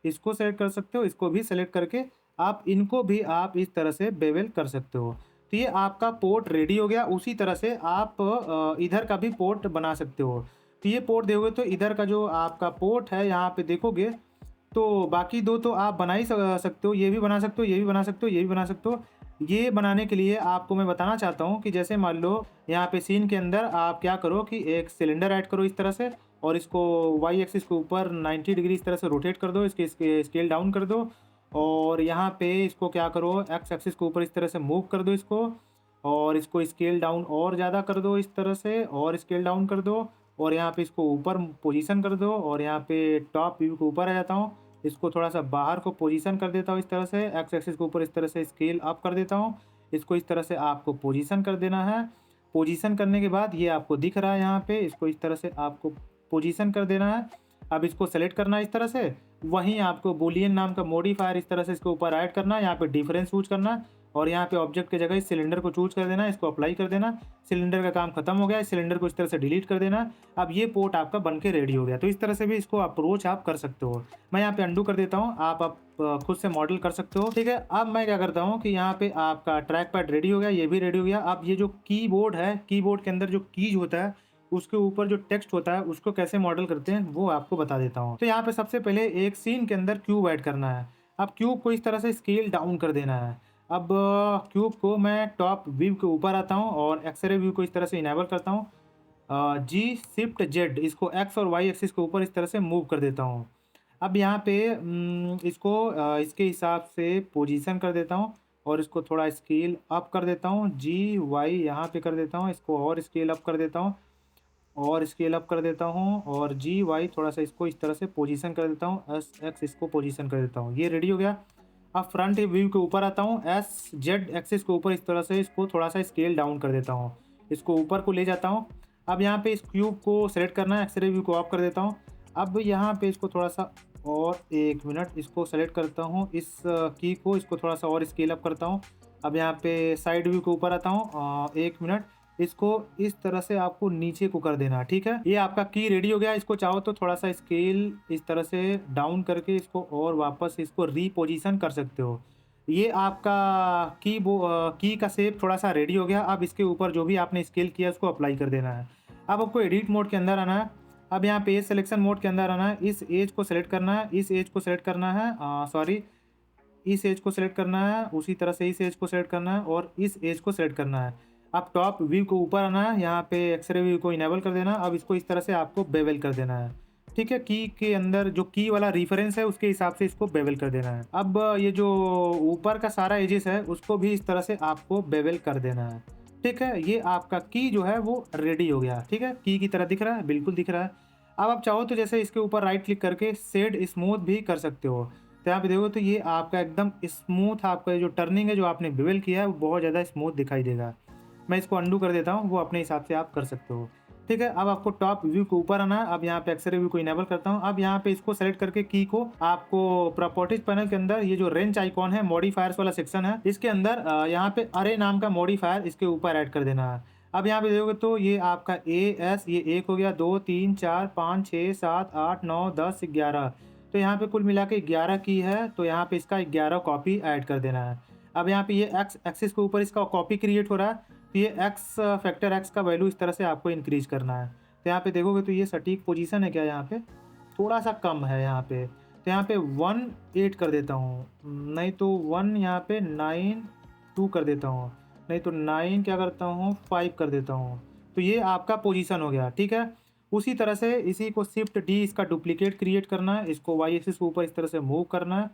इसको सेलेक्ट कर सकते हो, इसको भी सेलेक्ट करके आप इनको भी आप इस तरह से बेवल कर सकते हो। तो ये आपका पोर्ट रेडी हो गया। उसी तरह से आप इधर का भी पोर्ट बना सकते हो। तो ये पोर्ट देखोगे तो इधर का जो आपका पोर्ट है यहाँ पे देखोगे तो बाकी दो तो आप बना ही सकते हो, ये भी बना सकते हो, ये भी बना सकते हो, ये भी बना सकते हो। ये बनाने के लिए आपको मैं बताना चाहता हूँ कि जैसे मान लो यहाँ पे सीन के अंदर आप क्या करो कि एक सिलेंडर ऐड करो इस तरह से और इसको वाई एक्सिस के ऊपर 90 डिग्री इस तरह से रोटेट कर दो, इसके स्केल डाउन कर दो और यहाँ पे इसको क्या करो एक्स एक्सिस के ऊपर इस तरह से मूव कर दो इसको और इसको स्केल डाउन और ज़्यादा कर दो इस तरह से और स्केल डाउन कर दो और यहाँ पे इसको ऊपर पोजीशन कर दो और यहाँ पे टॉप व्यू के ऊपर आ जाता हूँ, इसको थोड़ा सा बाहर को पोजीशन कर देता हूँ इस तरह से, एक्स एक्सिस के ऊपर इस तरह से स्केल अप कर देता हूँ, इसको इस तरह से आपको पोजीशन कर देना है। पोजीशन करने के बाद ये आपको दिख रहा है यहाँ पे, इसको इस तरह से आपको पोजीशन कर देना है। अब इसको सेलेक्ट करना है इस तरह से, वहीं आपको बूलियन नाम का मॉडिफायर इस तरह से इसके ऊपर ऐड करना है, यहाँ पे डिफरेंस चूज करना है और यहाँ पे ऑब्जेक्ट की जगह इस सिलेंडर को चूज कर देना है, इसको अप्लाई कर देना। सिलेंडर का काम खत्म हो गया, इस सिलेंडर को इस तरह से डिलीट कर देना। अब ये पोर्ट आपका बन के रेडी हो गया। तो इस तरह से भी इसको अप्रोच आप कर सकते हो। मैं यहाँ पे अंडू कर देता हूँ, आप खुद से मॉडल कर सकते हो। ठीक है, अब मैं क्या करता हूँ कि यहाँ पे आपका ट्रैक पैड रेडी हो गया, ये भी रेडी हो गया। अब ये जो कीबोर्ड है, कीबोर्ड के अंदर जो कीज होता है उसके ऊपर जो टेक्स्ट होता है उसको कैसे मॉडल करते हैं वो आपको बता देता हूँ। तो यहाँ पे सबसे पहले एक सीन के अंदर क्यूब ऐड करना है। अब क्यूब को इस तरह से स्केल डाउन कर देना है। अब क्यूब को मैं टॉप व्यू के ऊपर आता हूँ और एक्सरे व्यू को इस तरह से इनेबल करता हूँ, जी शिफ्ट जेड, इसको एक्स और वाई एक्सिस के ऊपर इस तरह से मूव कर देता हूँ। अब यहाँ पे इसको इसके हिसाब से पोजीशन कर देता हूँ और इसको थोड़ा स्केल अप कर देता हूँ, जी वाई यहाँ पे कर देता हूँ, इसको और स्केल अप कर देता हूँ और स्केल अप कर देता हूँ और जी वाई थोड़ा सा इसको इस तरह से पोजीशन कर देता हूँ, एस एक्स इसको पोजीशन कर देता हूँ। ये रेडी हो गया। अब फ्रंट व्यू के ऊपर आता हूँ, एस जेड एक्सिस के ऊपर इस तरह से इसको थोड़ा सा स्केल डाउन कर देता हूँ, इसको ऊपर को ले जाता हूँ। अब यहाँ पे इस क्यूब को सेलेक्ट करना है, एक्सरे व्यू को ऑफ कर देता हूँ। अब यहाँ पे इसको थोड़ा सा और 1 मिनट इसको सेलेक्ट करता हूँ, इस की को इसको थोड़ा सा और स्केल अप करता हूँ। अब यहाँ पे साइड व्यू के ऊपर आता हूँ, 1 मिनट इसको इस तरह से आपको नीचे को कर देना। ठीक है, ये आपका की रेडी हो गया। इसको चाहो तो थोड़ा सा स्केल इस तरह से डाउन करके इसको और वापस इसको रीपोजीशन कर सकते हो। ये आपका की का शेप थोड़ा सा रेडी हो गया। अब इसके ऊपर जो भी आपने स्केल किया उसको अप्लाई कर देना है। अब आपको एडिट मोड के अंदर आना है। अब यहाँ पे एज सिलेक्शन मोड के अंदर आना है, इस एज को सेलेक्ट करना है, इस एज को सेलेक्ट करना है, इस एज को सेलेक्ट करना है, उसी तरह से इस एज को सेलेक्ट करना है और इस एज को सेलेक्ट करना है। अब टॉप व्यू को ऊपर आना है, यहाँ पे एक्सरे व्यू को इनेबल कर देना। अब इसको इस तरह से आपको बेवल कर देना है। ठीक है, की के अंदर जो की वाला रेफरेंस है उसके हिसाब से इसको बेवल कर देना है। अब ये जो ऊपर का सारा एजेस है उसको भी इस तरह से आपको बेवल कर देना है। ठीक है, ये आपका की जो है वो रेडी हो गया। ठीक है, की तरह दिख रहा है, बिल्कुल दिख रहा है। अब आप चाहो तो जैसे इसके ऊपर राइट क्लिक करके शेड स्मूथ भी कर सकते हो। तो यहाँ पे देखो तो ये आपका एकदम स्मूथ, आपका जो टर्निंग है जो आपने बेवल किया है वो बहुत ज़्यादा स्मूथ दिखाई देगा। मैं इसको अंडू कर देता हूँ, वो अपने हिसाब से आप कर सकते हो। ठीक है, अब आपको टॉप व्यू के ऊपर आना है। अब यहाँ पे एक्सरे व्यू को इनेबल करता हूँ। अब यहाँ पे इसको सेलेक्ट करके की को आपको प्रॉपर्टीज पैनल के अंदर ये जो रेंज आइकॉन है, मॉडिफायर्स वाला सेक्शन है, इसके अंदर यहाँ पे अरे नाम का मॉडिफायर इसके ऊपर ऐड कर देना है। अब यहाँ पे देखोगे तो ये आपका एएस, ये 1 हो गया, 2 3 4 5 6 7 8 9 10 11, तो यहाँ पे कुल मिला के 11 की है, तो यहाँ पे इसका 11 कॉपी ऐड कर देना है। अब यहाँ पे ये एक्स एक्सिस के ऊपर इसका कॉपी क्रिएट हो रहा है, तो ये एक्स फैक्टर एक्स का वैल्यू इस तरह से आपको इंक्रीज करना है। तो यहाँ पे देखोगे तो ये सटीक पोजीशन है क्या, यहाँ पे थोड़ा सा कम है यहाँ पे, तो यहाँ पे 1 8 कर देता हूँ, नहीं तो 1 यहाँ पे 9 2 कर देता हूँ, नहीं तो 9 क्या करता हूँ 5 कर देता हूँ। तो ये आपका पोजीशन हो गया। ठीक है, उसी तरह से इसी को शिफ्ट डी इसका डुप्लीकेट क्रिएट करना है, इसको वाई एक्सिस के ऊपर इस तरह से मूव करना है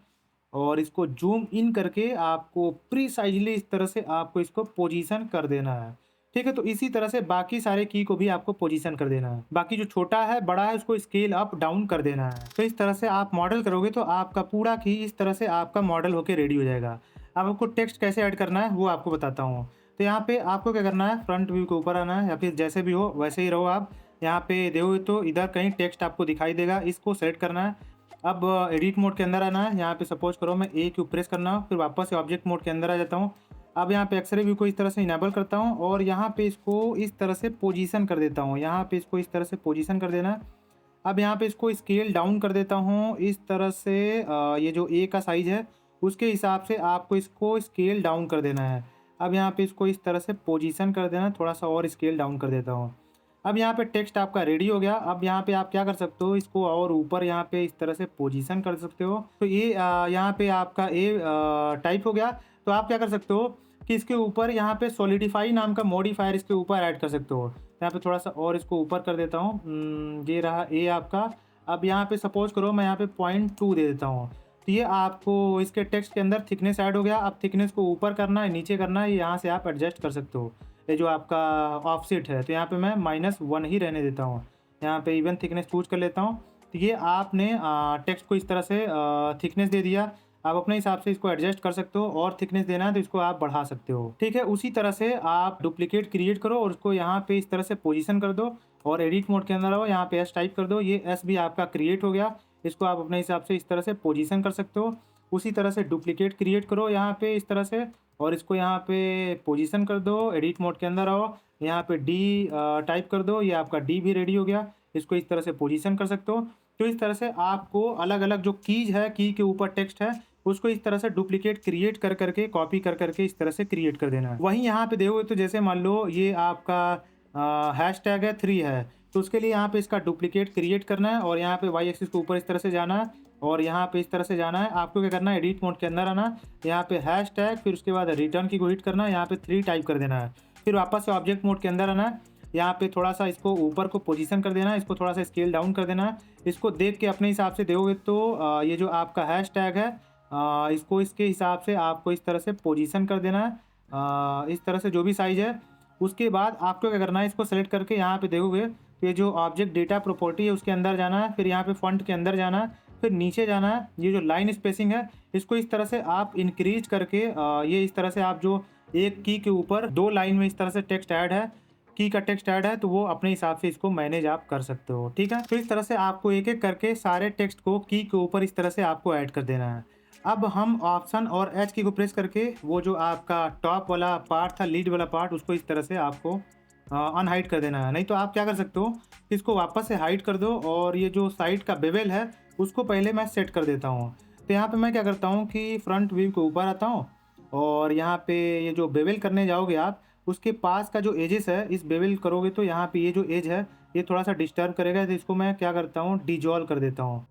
और इसको जूम इन करके आपको प्रीसाइजली इस तरह से आपको इसको पोजीशन कर देना है। ठीक है, तो इसी तरह से बाकी सारे की को भी आपको पोजीशन कर देना है। बाकी जो छोटा है बड़ा है उसको स्केल अप डाउन कर देना है। तो इस तरह से आप मॉडल करोगे तो आपका पूरा की इस तरह से आपका मॉडल होके रेडी हो जाएगा। अब आपको टेक्स्ट कैसे ऐड करना है वो आपको बताता हूँ। तो यहाँ पे आपको क्या करना है, फ्रंट व्यू के ऊपर आना है या फिर जैसे भी हो वैसे ही रहो आप। यहाँ पे देखोगे तो इधर कहीं टेक्स्ट आपको दिखाई देगा, इसको सेलेक्ट करना है। अब एडिट मोड के अंदर आना है। यहाँ पे सपोज करो मैं ए क्यू प्रेस करना हो, फिर वापस से ऑब्जेक्ट मोड के अंदर आ जाता हूँ। अब यहाँ पे एक्सरे व्यू को इस तरह से इनेबल करता हूँ और यहाँ पे इसको इस तरह से पोजीशन कर देता हूँ। यहाँ पे इसको इस तरह से पोजीशन कर देना। अब यहाँ पे इसको स्केल डाउन कर देता हूँ इस तरह से, ये जो ए का साइज़ है उसके हिसाब से आपको इसको स्केल डाउन कर देना है। अब यहाँ पे इसको इस तरह से पोजीशन कर देना, थोड़ा सा और स्केल डाउन कर देता हूँ। अब यहाँ पे टेक्स्ट आपका रेडी हो गया। अब यहाँ पे आप क्या कर सकते हो, इसको और ऊपर यहाँ पे इस तरह से पोजीशन कर सकते हो। तो ये यहाँ पे आपका ए टाइप हो गया। तो आप क्या कर सकते हो कि इसके ऊपर यहाँ पे सॉलिडिफाई नाम का मॉडिफायर इसके ऊपर ऐड कर सकते हो। यहाँ पे थोड़ा सा और इसको ऊपर कर देता हूँ, ये रहा ए आपका। अब यहाँ पे सपोज करो मैं यहाँ पे 0.2 दे देता हूँ, तो ये आपको इसके टेक्स्ट के अंदर थिकनेस ऐड हो गया। अब थिकनेस को ऊपर करना है नीचे करना है, यहाँ से आप एडजस्ट कर सकते हो। ये जो आपका ऑफसेट है तो यहाँ पे मैं -1 ही रहने देता हूँ। यहाँ पे इवन थिकनेस चूज कर लेता हूँ। तो ये आपने टेक्स्ट को इस तरह से थिकनेस दे दिया। आप अपने हिसाब से इसको एडजस्ट कर सकते हो, और थिकनेस देना है तो इसको आप बढ़ा सकते हो। ठीक है, उसी तरह से आप डुप्लीकेट क्रिएट करो और उसको यहाँ पे इस तरह से पोजीशन कर दो और एडिट मोड के अंदर आओ, यहाँ पे एस टाइप कर दो। ये एस भी आपका क्रिएट हो गया। इसको आप अपने हिसाब से इस तरह से पोजीशन कर सकते हो। उसी तरह से डुप्लीकेट क्रिएट करो यहाँ पे इस तरह से और इसको यहाँ पे पोजीशन कर दो। एडिट मोड के अंदर आओ, यहाँ पे डी टाइप कर दो, ये आपका डी भी रेडी हो गया। इसको इस तरह से पोजीशन कर सकते हो। तो इस तरह से आपको अलग अलग जो कीज है, की के ऊपर टेक्स्ट है, उसको इस तरह से डुप्लीकेट क्रिएट कर करके कॉपी कर करके इस तरह से क्रिएट कर देना है। वहीं यहाँ पे देखोगे तो जैसे मान लो ये आपका हैश टैग है 3 है, तो उसके लिए यहाँ पे इसका डुप्लीकेट क्रिएट करना है और यहाँ पे वाई एक्सिस के ऊपर इस तरह से जाना है और यहाँ पे इस तरह से जाना है। आपको क्या करना है, एडिट मोड के अंदर आना, यहाँ पे हैश टैग, फिर उसके बाद रिटर्न की को हिट करना है, यहाँ पे 3 टाइप कर देना है। फिर वापस से ऑब्जेक्ट मोड के अंदर आना है, यहाँ पे थोड़ा सा इसको ऊपर को पोजीशन कर देना है, इसको थोड़ा सा स्केल डाउन कर देना है। इसको देख के अपने हिसाब से देखोगे तो ये जो आपका हैश टैग है इसको इसके हिसाब से आपको इस तरह से पोजीशन कर देना है, इस तरह से जो भी साइज़ है। उसके बाद आपको क्या करना है, इसको सेलेक्ट करके यहाँ पे देखोगे तो ये जो ऑब्जेक्ट डेटा प्रॉपर्टी है उसके अंदर जाना है, फिर यहाँ पे फॉन्ट के अंदर जाना है, फिर नीचे जाना है। ये जो लाइन स्पेसिंग है इसको इस तरह से आप इंक्रीज करके ये इस तरह से आप जो एक की के ऊपर 2 लाइन में इस तरह से टेक्स्ट ऐड है, की का टेक्स्ट ऐड है, तो वो अपने हिसाब से इसको मैनेज आप कर सकते हो। ठीक है, तो इस तरह से आपको एक एक करके सारे टेक्स्ट को की के ऊपर इस तरह से आपको ऐड कर देना है। अब हम ऑप्शन और एच की को प्रेस करके वो जो आपका टॉप वाला पार्ट था, लीड वाला पार्ट, उसको इस तरह से आपको अनहाइड कर देना है। नहीं तो आप क्या कर सकते हो, इसको वापस से हाइड कर दो और ये जो साइड का बेवल है उसको पहले मैं सेट कर देता हूँ। तो यहाँ पे मैं क्या करता हूँ कि फ्रंट व्यू के ऊपर आता हूँ और यहाँ पे ये जो बेवल करने जाओगे आप, उसके पास का जो एजेस है, इस बेवल करोगे तो यहाँ पे ये जो एज है ये थोड़ा सा डिस्टर्ब करेगा, तो इसको मैं क्या करता हूँ, डिजॉल्व कर देता हूँ।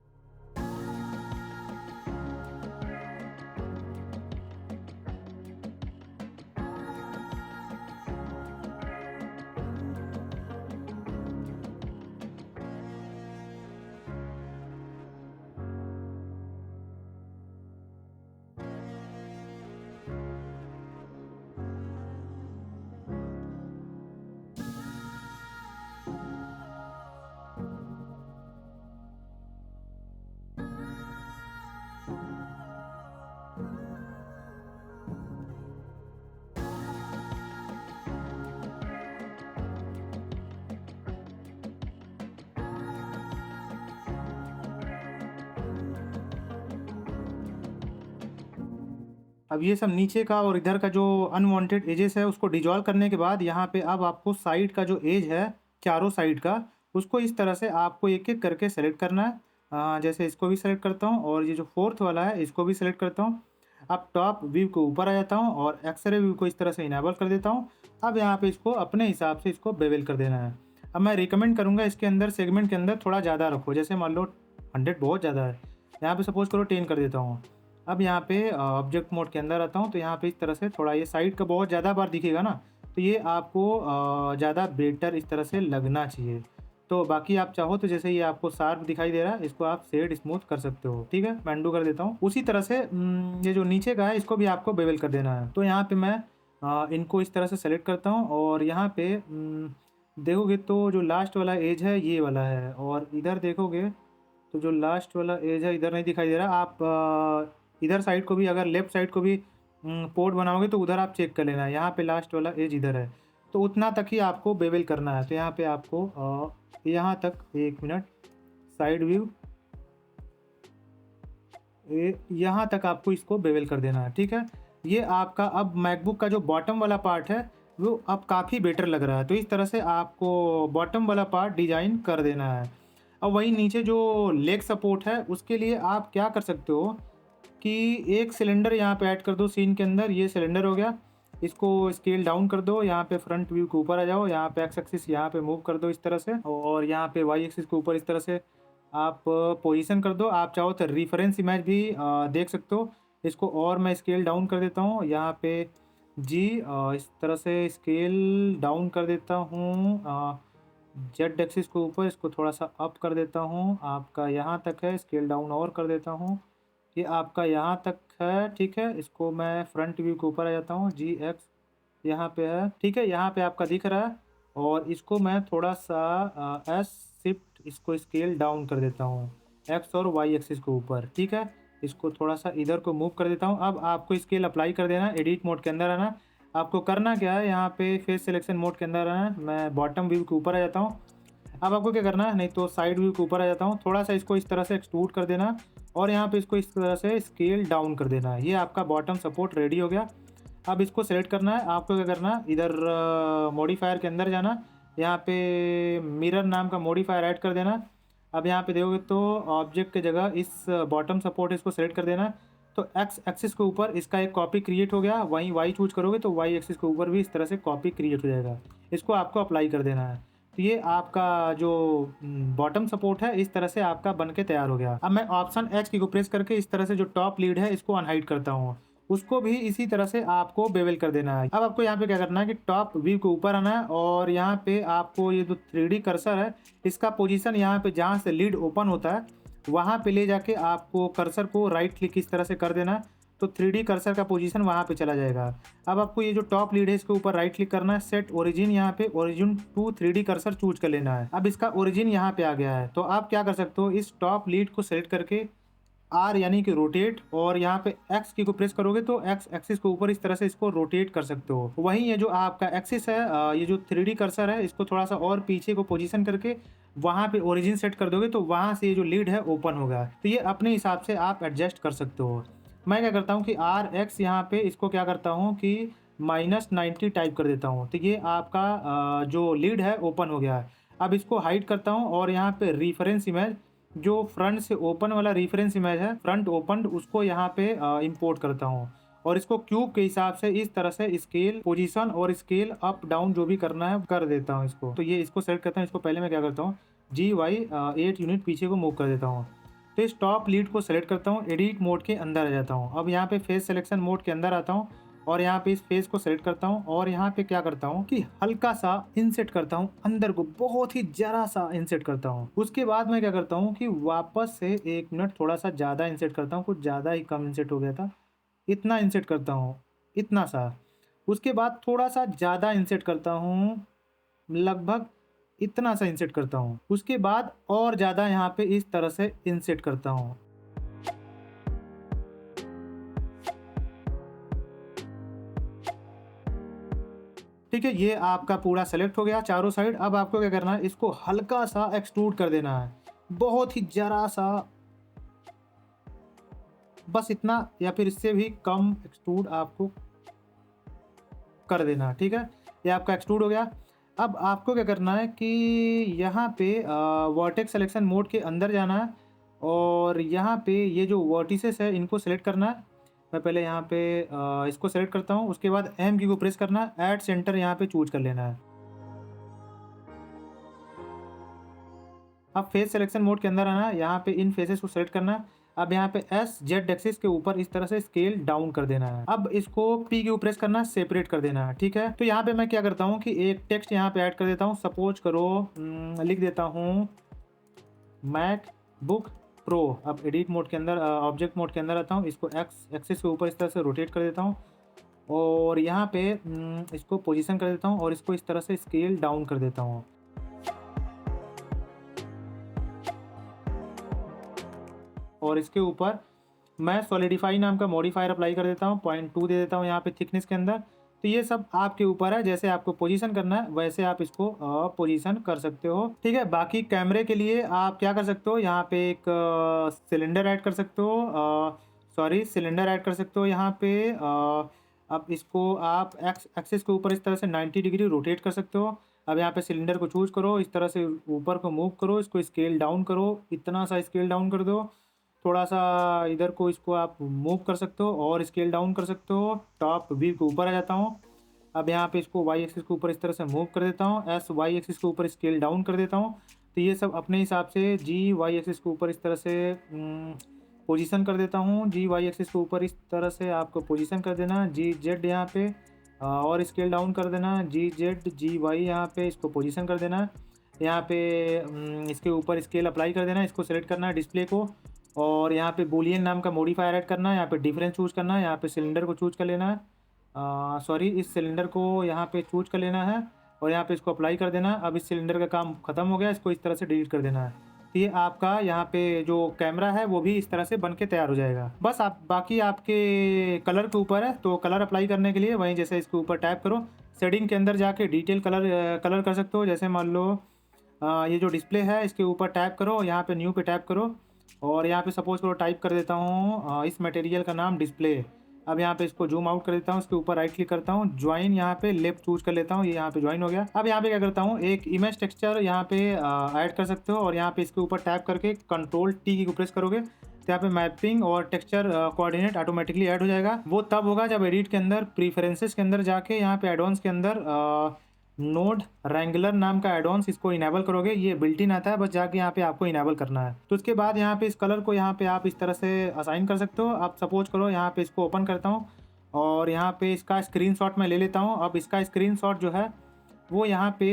अब ये सब नीचे का और इधर का जो अनवांटेड एजेस है उसको डिजॉल्व करने के बाद यहाँ पे अब आपको साइड का जो एज है चारों साइड का, उसको इस तरह से आपको एक एक करके सेलेक्ट करना है। जैसे इसको भी सेलेक्ट करता हूँ और ये जो फोर्थ वाला है इसको भी सेलेक्ट करता हूँ। अब टॉप व्यू के ऊपर आ जाता हूँ और एक्सरे व्यू को इस तरह से इनेबल कर देता हूँ। अब यहाँ पे इसको अपने हिसाब से इसको बेवल कर देना है। अब मैं रिकमेंड करूँगा इसके अंदर सेगमेंट के अंदर थोड़ा ज़्यादा रखो, जैसे मान लो 100 बहुत ज़्यादा है, यहाँ पे सपोज करो 10 कर देता हूँ। अब यहाँ पे ऑब्जेक्ट मोड के अंदर आता हूँ तो यहाँ पे इस तरह से थोड़ा ये साइड का बहुत ज़्यादा बार दिखेगा ना, तो ये आपको ज़्यादा बेटर इस तरह से लगना चाहिए। तो बाकी आप चाहो तो जैसे ये आपको शार्प दिखाई दे रहा है इसको आप शेड स्मूथ कर सकते हो। ठीक है, मैं अनडू कर देता हूँ। उसी तरह से ये जो नीचे का है इसको भी आपको बेवल कर देना है। तो यहाँ पे मैं इनको इस तरह से सेलेक्ट करता हूँ और यहाँ पे देखोगे तो जो लास्ट वाला एज है ये वाला है, और इधर देखोगे तो जो लास्ट वाला एज है इधर नहीं दिखाई दे रहा। आप इधर साइड को भी, अगर लेफ्ट साइड को भी पोर्ट बनाओगे तो उधर आप चेक कर लेना, यहाँ पे लास्ट वाला एज इधर है, तो उतना तक ही आपको बेवल करना है। तो यहाँ पे आपको यहाँ तक, एक मिनट, साइड व्यू यहाँ तक आपको इसको बेवल कर देना है। ठीक है, ये आपका अब मैकबुक का जो बॉटम वाला पार्ट है वो अब काफ़ी बेटर लग रहा है। तो इस तरह से आपको बॉटम वाला पार्ट डिजाइन कर देना है। अब वही नीचे जो लेग सपोर्ट है उसके लिए आप क्या कर सकते हो कि एक सिलेंडर यहाँ पे ऐड कर दो सीन के अंदर। ये सिलेंडर हो गया, इसको स्केल डाउन कर दो, यहाँ पे फ्रंट व्यू के ऊपर आ जाओ, यहाँ पे एक्स एक्सिस यहाँ पे मूव कर दो इस तरह से, और यहाँ पे वाई एक्सिस के ऊपर इस तरह से आप पोजीशन कर दो। आप चाहो तो रेफरेंस इमेज भी देख सकते हो। इसको और मैं स्केल डाउन कर देता हूँ, यहाँ पे इस तरह से स्केल डाउन कर देता हूँ। जेड एक्सिस के ऊपर इसको थोड़ा सा अप कर देता हूँ, आपका यहाँ तक है, स्केल डाउन और कर देता हूँ, ये आपका यहाँ तक है। ठीक है, इसको मैं फ्रंट व्यू के ऊपर आ जाता हूँ, GX यहाँ पे है। ठीक है, यहाँ पे आपका दिख रहा है, और इसको मैं थोड़ा सा एस शिफ्ट इसको स्केल डाउन कर देता हूँ एक्स और वाई एक्सिस के ऊपर। ठीक है, इसको थोड़ा सा इधर को मूव कर देता हूँ। अब आपको स्केल अप्लाई कर देना, एडिट मोड के अंदर आना। आपको करना क्या है, यहाँ पे फेस सिलेक्शन मोड के अंदर आना, मैं बॉटम व्यू के ऊपर आ जाता हूँ। अब आपको क्या करना है, नहीं तो साइड व्यू के ऊपर आ जाता हूँ, थोड़ा सा इसको इस तरह से एक्सट्रूड कर देना और यहाँ पे इसको इस तरह से स्केल डाउन कर देना है। ये आपका बॉटम सपोर्ट रेडी हो गया। अब इसको सेलेक्ट करना है, आपको क्या करना है, इधर मॉडिफायर के अंदर जाना, यहाँ पे मिरर नाम का मॉडिफायर ऐड कर देना। अब यहाँ पे देखोगे तो ऑब्जेक्ट की जगह इस बॉटम सपोर्ट इसको सेलेक्ट कर देना, तो एक्स एक्सिस के ऊपर इसका एक कॉपी क्रिएट हो गया। वहीं वाई चूज करोगे तो वाई एक्सिस के ऊपर भी इस तरह से कॉपी क्रिएट हो जाएगा। इसको आपको अप्लाई कर देना है। तो ये आपका जो बॉटम सपोर्ट है इस तरह से आपका बन के तैयार हो गया। अब मैं ऑप्शन एच की को प्रेस करके इस तरह से जो टॉप लीड है इसको अनहाइड करता हूँ, उसको भी इसी तरह से आपको बेवल कर देना है। अब आपको यहाँ पे क्या करना है कि टॉप व्यू के ऊपर आना है और यहाँ पे आपको ये जो 3D कर्सर है इसका पोजीशन यहाँ पे जहाँ से लीड ओपन होता है वहाँ पे ले जाके आपको कर्सर को राइट क्लिक इस तरह से कर देना, तो 3D कर्सर का पोजीशन वहाँ पे चला जाएगा। अब आपको ये जो टॉप लीड है इसके ऊपर राइट क्लिक करना है, सेट ओरिजिन, यहाँ पे origin to 3D cursor choose कर लेना है। अब इसका ओरिजिन यहाँ पे आ गया है, तो आप क्या कर सकते हो, इस टॉप लीड को सेलेक्ट करके आर यानी कि रोटेट, और यहाँ पे एक्स की को प्रेस करोगे तो एक्स एक्सिस के ऊपर इस तरह से इसको रोटेट कर सकते हो। वहीं ये जो आपका एक्सिस है, ये जो 3D कर्सर है इसको थोड़ा सा और पीछे को पोजीशन करके वहाँ पे ओरिजिन सेट कर दोगे तो वहाँ से ये जो लीड है ओपन होगा। तो ये अपने हिसाब से आप एडजस्ट कर सकते हो। मैं क्या करता हूँ कि आर एक्स यहाँ पे इसको क्या करता हूँ कि -90 टाइप कर देता हूँ, तो ये आपका जो लीड है ओपन हो गया है। अब इसको हाइड करता हूँ और यहाँ पे रेफरेंस इमेज, जो फ्रंट से ओपन वाला रेफरेंस इमेज है, फ्रंट ओपन, उसको यहाँ पे इंपोर्ट करता हूँ और इसको क्यूब के हिसाब से इस तरह से स्केल पोजीशन और स्केल अप डाउन जो भी करना है कर देता हूँ इसको। तो ये इसको सेलेक्ट करता हूँ, इसको पहले मैं क्या करता हूँ GY 8 यूनिट पीछे को मूव कर देता हूँ। तो इस टॉप लीड को सेलेक्ट करता हूँ, एडिट मोड के अंदर आ जाता हूँ। अब यहाँ पे फेस सिलेक्शन मोड के अंदर आता हूँ और यहाँ पे इस फेस को सेलेक्ट करता हूँ और यहाँ पे क्या करता हूँ कि हल्का सा इंसेट करता हूँ अंदर को, बहुत ही जरा सा इंसेट करता हूँ। उसके बाद मैं क्या करता हूँ कि वापस से 1 मिनट थोड़ा सा ज़्यादा इंसेट करता हूँ, कुछ ज़्यादा ही कम इंसेट हो गया था, इतना इंसेट करता हूँ, इतना सा। उसके बाद थोड़ा सा ज़्यादा इंसेट करता हूँ, लगभग इतना सा इंसेट करता हूँ। उसके बाद और ज़्यादा यहाँ पे इस तरह से इंसेट करता हूँ। ठीक है, ये आपका पूरा सेलेक्ट हो गया चारों साइड। अब आपको क्या करना है, इसको हल्का सा एक्सट्रूड कर देना है, बहुत ही जरा सा, बस इतना या फिर इससे भी कम एक्सट्रूड आपको कर देना। ठीक है, ये आपका एक्सट्रूड हो गया। अब आपको क्या करना है कि यहाँ पे वर्टेक्स सिलेक्शन मोड के अंदर जाना है और यहाँ पे ये जो वर्टिसेस है इनको सेलेक्ट करना है। मैं पहले यहाँ पे इसको सेलेक्ट करता हूँ, उसके बाद एम की को प्रेस करना है, ऐड सेंटर यहाँ पे चूज कर लेना है। अब फेस सिलेक्शन मोड के अंदर आना है, यहाँ पे इन फेसेस को सेलेक्ट करना है। अब यहाँ पे एस जेड एक्सिस के ऊपर इस तरह से स्केल डाउन कर देना है। अब इसको पी के ऊपर प्रेस करना है, सेपरेट कर देना है। ठीक है, तो यहाँ पे मैं क्या करता हूँ कि एक टेक्स्ट यहाँ पे ऐड कर देता हूँ। सपोज करो लिख देता हूँ मैक बुक प्रो। अब एडिट मोड के अंदर ऑब्जेक्ट मोड के अंदर आता हूँ, इसको एक्स एक्सिस के ऊपर इस तरह से रोटेट कर देता हूँ और यहाँ पे इसको पोजीशन कर देता हूँ और इसको इस तरह से स्केल डाउन कर देता हूँ। और इसके ऊपर मैं सॉलिडिफाई नाम का मॉडिफायर अप्लाई कर देता हूँ, 0.2 दे देता हूँ यहाँ पे थिकनेस के अंदर। तो ये सब आपके ऊपर है, जैसे आपको पोजीशन करना है वैसे आप इसको पोजीशन कर सकते हो। ठीक है, बाकी कैमरे के लिए आप क्या कर सकते हो, यहाँ पे एक सिलेंडर ऐड कर सकते हो, सिलेंडर ऐड कर सकते हो यहाँ पे। अब इसको आप एक्स एक्सिस के ऊपर इस तरह से 90 डिग्री रोटेट कर सकते हो। अब यहाँ पे सिलेंडर को चूज करो, इस तरह से ऊपर को मूव करो, इसको स्केल डाउन करो, इतना सा स्केल डाउन कर दो। थोड़ा सा इधर को इसको आप मूव कर सकते हो और स्केल डाउन कर सकते हो। टॉप व्यू के ऊपर आ जाता हूँ। अब यहाँ पे इसको वाई एक्सिस के ऊपर इस तरह से मूव कर देता हूँ, एस वाई एक्सिस के ऊपर स्केल डाउन कर देता हूँ। तो ये सब अपने हिसाब से जी वाई एक्सिस के ऊपर इस तरह से पोजीशन कर देता हूँ। जी वाई एक्सिस के ऊपर इस तरह से आपको पोजीशन कर देना, जी जेड यहाँ पे और स्केल डाउन कर देना, जी जेड जी वाई यहाँ पे इसको पोजीशन कर देना। यहाँ पे इसके ऊपर स्केल अप्लाई कर देना, इसको सेलेक्ट करना है डिस्प्ले को और यहाँ पे बूलियन नाम का मॉडिफायर ऐड करना है। यहाँ पे डिफरेंस चूज करना है, यहाँ पे सिलेंडर को चूज कर लेना है, इस सिलेंडर को यहाँ पे चूज कर लेना है और यहाँ पे इसको अप्लाई कर देना है। अब इस सिलेंडर का काम खत्म हो गया, इसको इस तरह से डिलीट कर देना है। तो ये आपका यहाँ पे जो कैमरा है वो भी इस तरह से बन के तैयार हो जाएगा। बस आप बाकी आपके कलर के ऊपर है, तो कलर अप्लाई करने के लिए वहीं जैसे इसके ऊपर टैप करो, सेटिंग के अंदर जाके डिटेल कलर कर सकते हो। जैसे मान लो ये जो डिस्प्ले है इसके ऊपर टैप करो, यहाँ पे न्यू पे टैप करो और यहाँ पे सपोज करो टाइप कर देता हूँ इस मटेरियल का नाम डिस्प्ले। अब यहाँ पे इसको जूम आउट कर देता हूँ, इसके ऊपर राइट क्लिक करता हूँ, ज्वाइन यहाँ पे लेफ्ट चूज कर लेता हूँ, ये यहाँ पे ज्वाइन हो गया। अब यहाँ पे क्या करता हूँ, एक इमेज टेक्सचर यहाँ पे ऐड कर सकते हो और यहाँ पे इसके ऊपर टैप करके कंट्रोल टी की प्रेस करोगे तो यहाँ पे मैपिंग और टेक्सचर कोऑर्डिनेट ऑटोमेटिकली ऐड हो जाएगा। वो तब होगा जब एडिट के अंदर प्रीफरेंसेस के अंदर जाके यहाँ पे एडवांस के अंदर नोड रैंगुलर नाम का एडवांस इसको इनेबल करोगे। ये बिल्ट इन आता है, बस जाके यहाँ पे आपको इनेबल करना है। तो उसके बाद यहाँ पे इस कलर को यहाँ पे आप इस तरह से असाइन कर सकते हो। आप सपोज करो यहाँ पे इसको ओपन करता हूँ और यहाँ पे इसका स्क्रीनशॉट मैं ले लेता हूँ। अब इसका स्क्रीनशॉट जो है वो यहाँ पे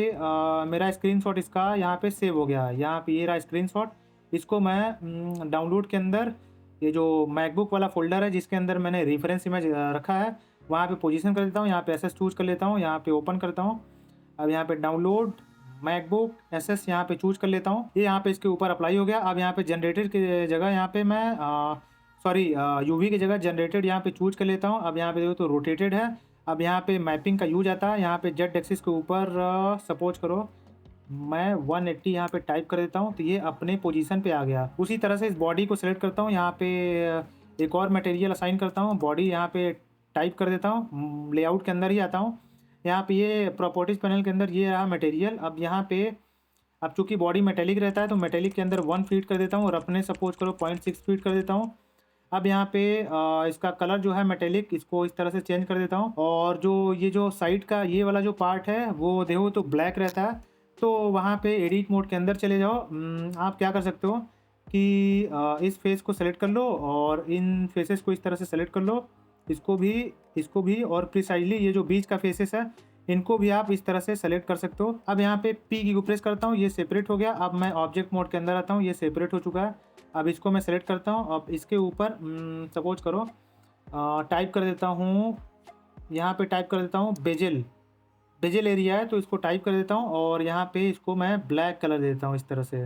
मेरा स्क्रीनशॉट इसका यहाँ पे सेव हो गया है। यहाँ पे ये रहा स्क्रीनशॉट, इसको मैं डाउनलोड के अंदर ये जो मैकबुक वाला फोल्डर है जिसके अंदर मैंने रेफरेंस इमेज रखा है वहाँ पे पोजीशन कर देता हूँ। यहाँ पे एसएस चूज कर लेता हूँ, यहाँ पे ओपन करता हूँ। अब यहाँ पे डाउनलोड मैकबुक एसएस यहाँ पे चूज कर लेता हूँ, ये यहाँ पे इसके ऊपर अप्लाई हो गया। अब यहाँ पे जनरेटेड की जगह यहाँ पे मैं यूवी की जगह जनरेटेड यहाँ पे चूज कर लेता हूँ। अब यहाँ पे देखो तो रोटेटेड है। अब यहाँ पे मैपिंग का यूज आता है, यहाँ पे जेड एक्सिस के ऊपर सपोज करो मैं 180 यहाँ पे टाइप कर देता हूँ तो ये अपने पोजीशन पे आ गया। उसी तरह से इस बॉडी को सिलेक्ट करता हूँ, यहाँ पे एक और मटेरियल असाइन करता हूँ, बॉडी यहाँ पे टाइप कर देता हूँ, लेआउट के अंदर ही आता हूँ। यहाँ पे ये प्रॉपर्टीज पैनल के अंदर ये रहा मटेरियल। अब यहाँ पे अब चूंकि बॉडी मेटेलिक रहता है तो मेटेलिक के अंदर 1 फीट कर देता हूँ और अपने सपोज करो 0.6 फीट कर देता हूँ। अब यहाँ पे इसका कलर जो है मेटेलिक इसको इस तरह से चेंज कर देता हूँ और जो ये जो साइड का ये वाला जो पार्ट है वो देखो तो ब्लैक रहता है। तो वहाँ पे एडिट मोड के अंदर चले जाओ। आप क्या कर सकते हो कि इस फेस को सेलेक्ट कर लो और इन फेसेस को इस तरह से सेलेक्ट कर लो, इसको भी और प्रिसाइजली ये जो बीच का फेसेस है इनको भी आप इस तरह से सेलेक्ट कर सकते हो। अब यहाँ पे पी की को प्रेस करता हूँ, ये सेपरेट हो गया। अब मैं ऑब्जेक्ट मोड के अंदर आता हूँ, ये सेपरेट हो चुका है। अब इसको मैं सेलेक्ट करता हूँ, अब इसके ऊपर सपोज करो टाइप कर देता हूँ, यहाँ पे टाइप कर देता हूँ बेजल एरिया है तो इसको टाइप कर देता हूँ और यहाँ पे इसको मैं ब्लैक कलर दे देता हूँ इस तरह से।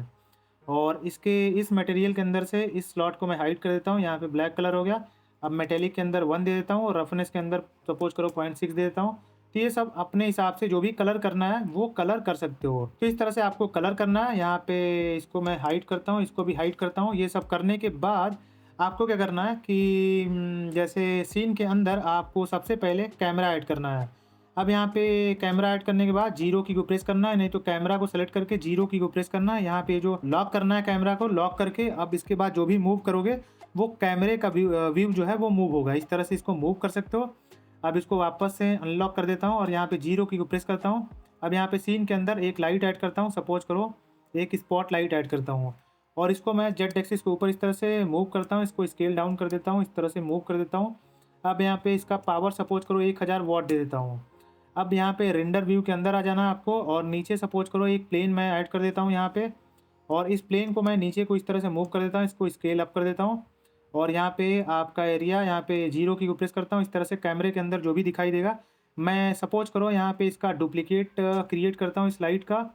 और इसके इस मटेरियल के अंदर से इस स्लॉट को मैं हाइड कर देता हूँ, यहाँ पे ब्लैक कलर हो गया। अब मेटेलिक के अंदर 1 दे देता हूँ और रफनेस के अंदर सपोज करो 0.6 दे देता हूँ। तो ये सब अपने हिसाब से जो भी कलर करना है वो कलर कर सकते हो। तो इस तरह से आपको कलर करना है। यहाँ पे इसको मैं हाइड करता हूँ, इसको भी हाइड करता हूँ। ये सब करने के बाद आपको क्या करना है कि जैसे सीन के अंदर आपको सबसे पहले कैमरा ऐड करना है। अब यहाँ पे कैमरा ऐड करने के बाद जीरो की को प्रेस करना है, नहीं तो कैमरा को सेलेक्ट करके जीरो की को प्रेस करना है। यहाँ पे जो लॉक करना है कैमरा को लॉक करके, अब इसके बाद जो भी मूव करोगे वो कैमरे का व्यू जो है वो मूव होगा। इस तरह से इसको मूव कर सकते हो। अब इसको वापस से अनलॉक कर देता हूँ और यहाँ पे जीरो की को प्रेस करता हूँ। अब यहाँ पे सीन के अंदर एक लाइट ऐड करता हूँ, सपोज करो एक स्पॉट लाइट ऐड करता हूँ और इसको मैं जेड एक्सिस के ऊपर इस तरह से मूव करता हूँ। इसको स्केल डाउन कर देता हूँ, इस तरह से मूव कर देता हूँ। अब यहाँ पे इसका पावर सपोज करो 1000 वॉट दे देता हूँ। अब यहाँ पे रेंडर व्यू के अंदर आ जाना है आपको और नीचे सपोज करो एक प्लेन मैं ऐड कर देता हूँ यहाँ पे, और इस प्लेन को मैं नीचे को इस तरह से मूव कर देता हूँ, इसको स्केल अप कर देता हूँ और यहाँ पे आपका एरिया यहाँ पे जीरो की को प्रेस करता हूँ। इस तरह से कैमरे के अंदर जो भी दिखाई देगा, मैं सपोज करो यहाँ पे इसका डुप्लीकेट क्रिएट करता हूँ इस लाइट का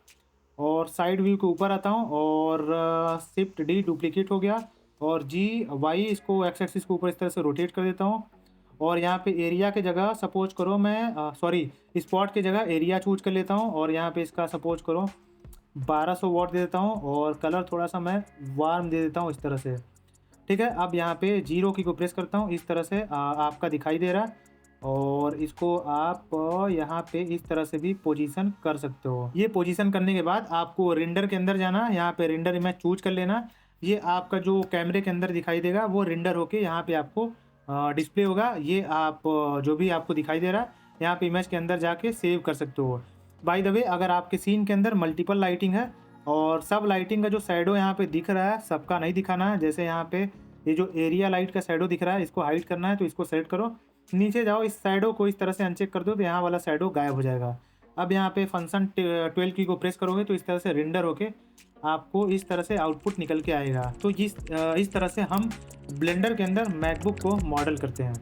और साइड व्यू के ऊपर आता हूँ और शिफ्ट डी डुप्लीकेट हो गया और जी वाई इसको एक्स एक्सिस के ऊपर इस तरह से रोटेट कर देता हूँ और यहाँ पे एरिया के जगह सपोज करो मैं सॉरी स्पॉट की जगह एरिया चूज कर लेता हूँ और यहाँ पे इसका सपोज करो 1200 वॉट दे देता हूँ और कलर थोड़ा सा मैं वार्म दे देता हूँ इस तरह से। ठीक है, अब यहाँ पे जीरो की को प्रेस करता हूँ, इस तरह से आपका दिखाई दे रहा है और इसको आप यहाँ पे इस तरह से भी पोजीशन कर सकते हो। ये पोजीशन करने के बाद आपको रेंडर के अंदर जाना, यहाँ पे रेंडर इमेज चूज कर लेना। ये आपका जो कैमरे के अंदर दिखाई देगा वो रेंडर होके यहाँ पे आपको डिस्प्ले होगा। ये आप जो भी आपको दिखाई दे रहा है यहाँ पे इमेज के अंदर जाके सेव कर सकते हो। बाय द वे, अगर आपके सीन के अंदर मल्टीपल लाइटिंग है और सब लाइटिंग का जो शैडो यहाँ पे दिख रहा है सबका नहीं दिखाना है। जैसे यहाँ पे ये जो एरिया लाइट का शैडो दिख रहा है इसको हाइड करना है, तो इसको सेलेक्ट करो, नीचे जाओ, इस शैडो को इस तरह से अनचेक कर दो तो यहाँ वाला शैडो गायब हो जाएगा। अब यहाँ पे फंक्शन 12 की को प्रेस करोगे तो इस तरह से रेंडर होके आपको इस तरह से आउटपुट निकल के आएगा। तो इस तरह से हम ब्लेंडर के अंदर मैकबुक को मॉडल करते हैं।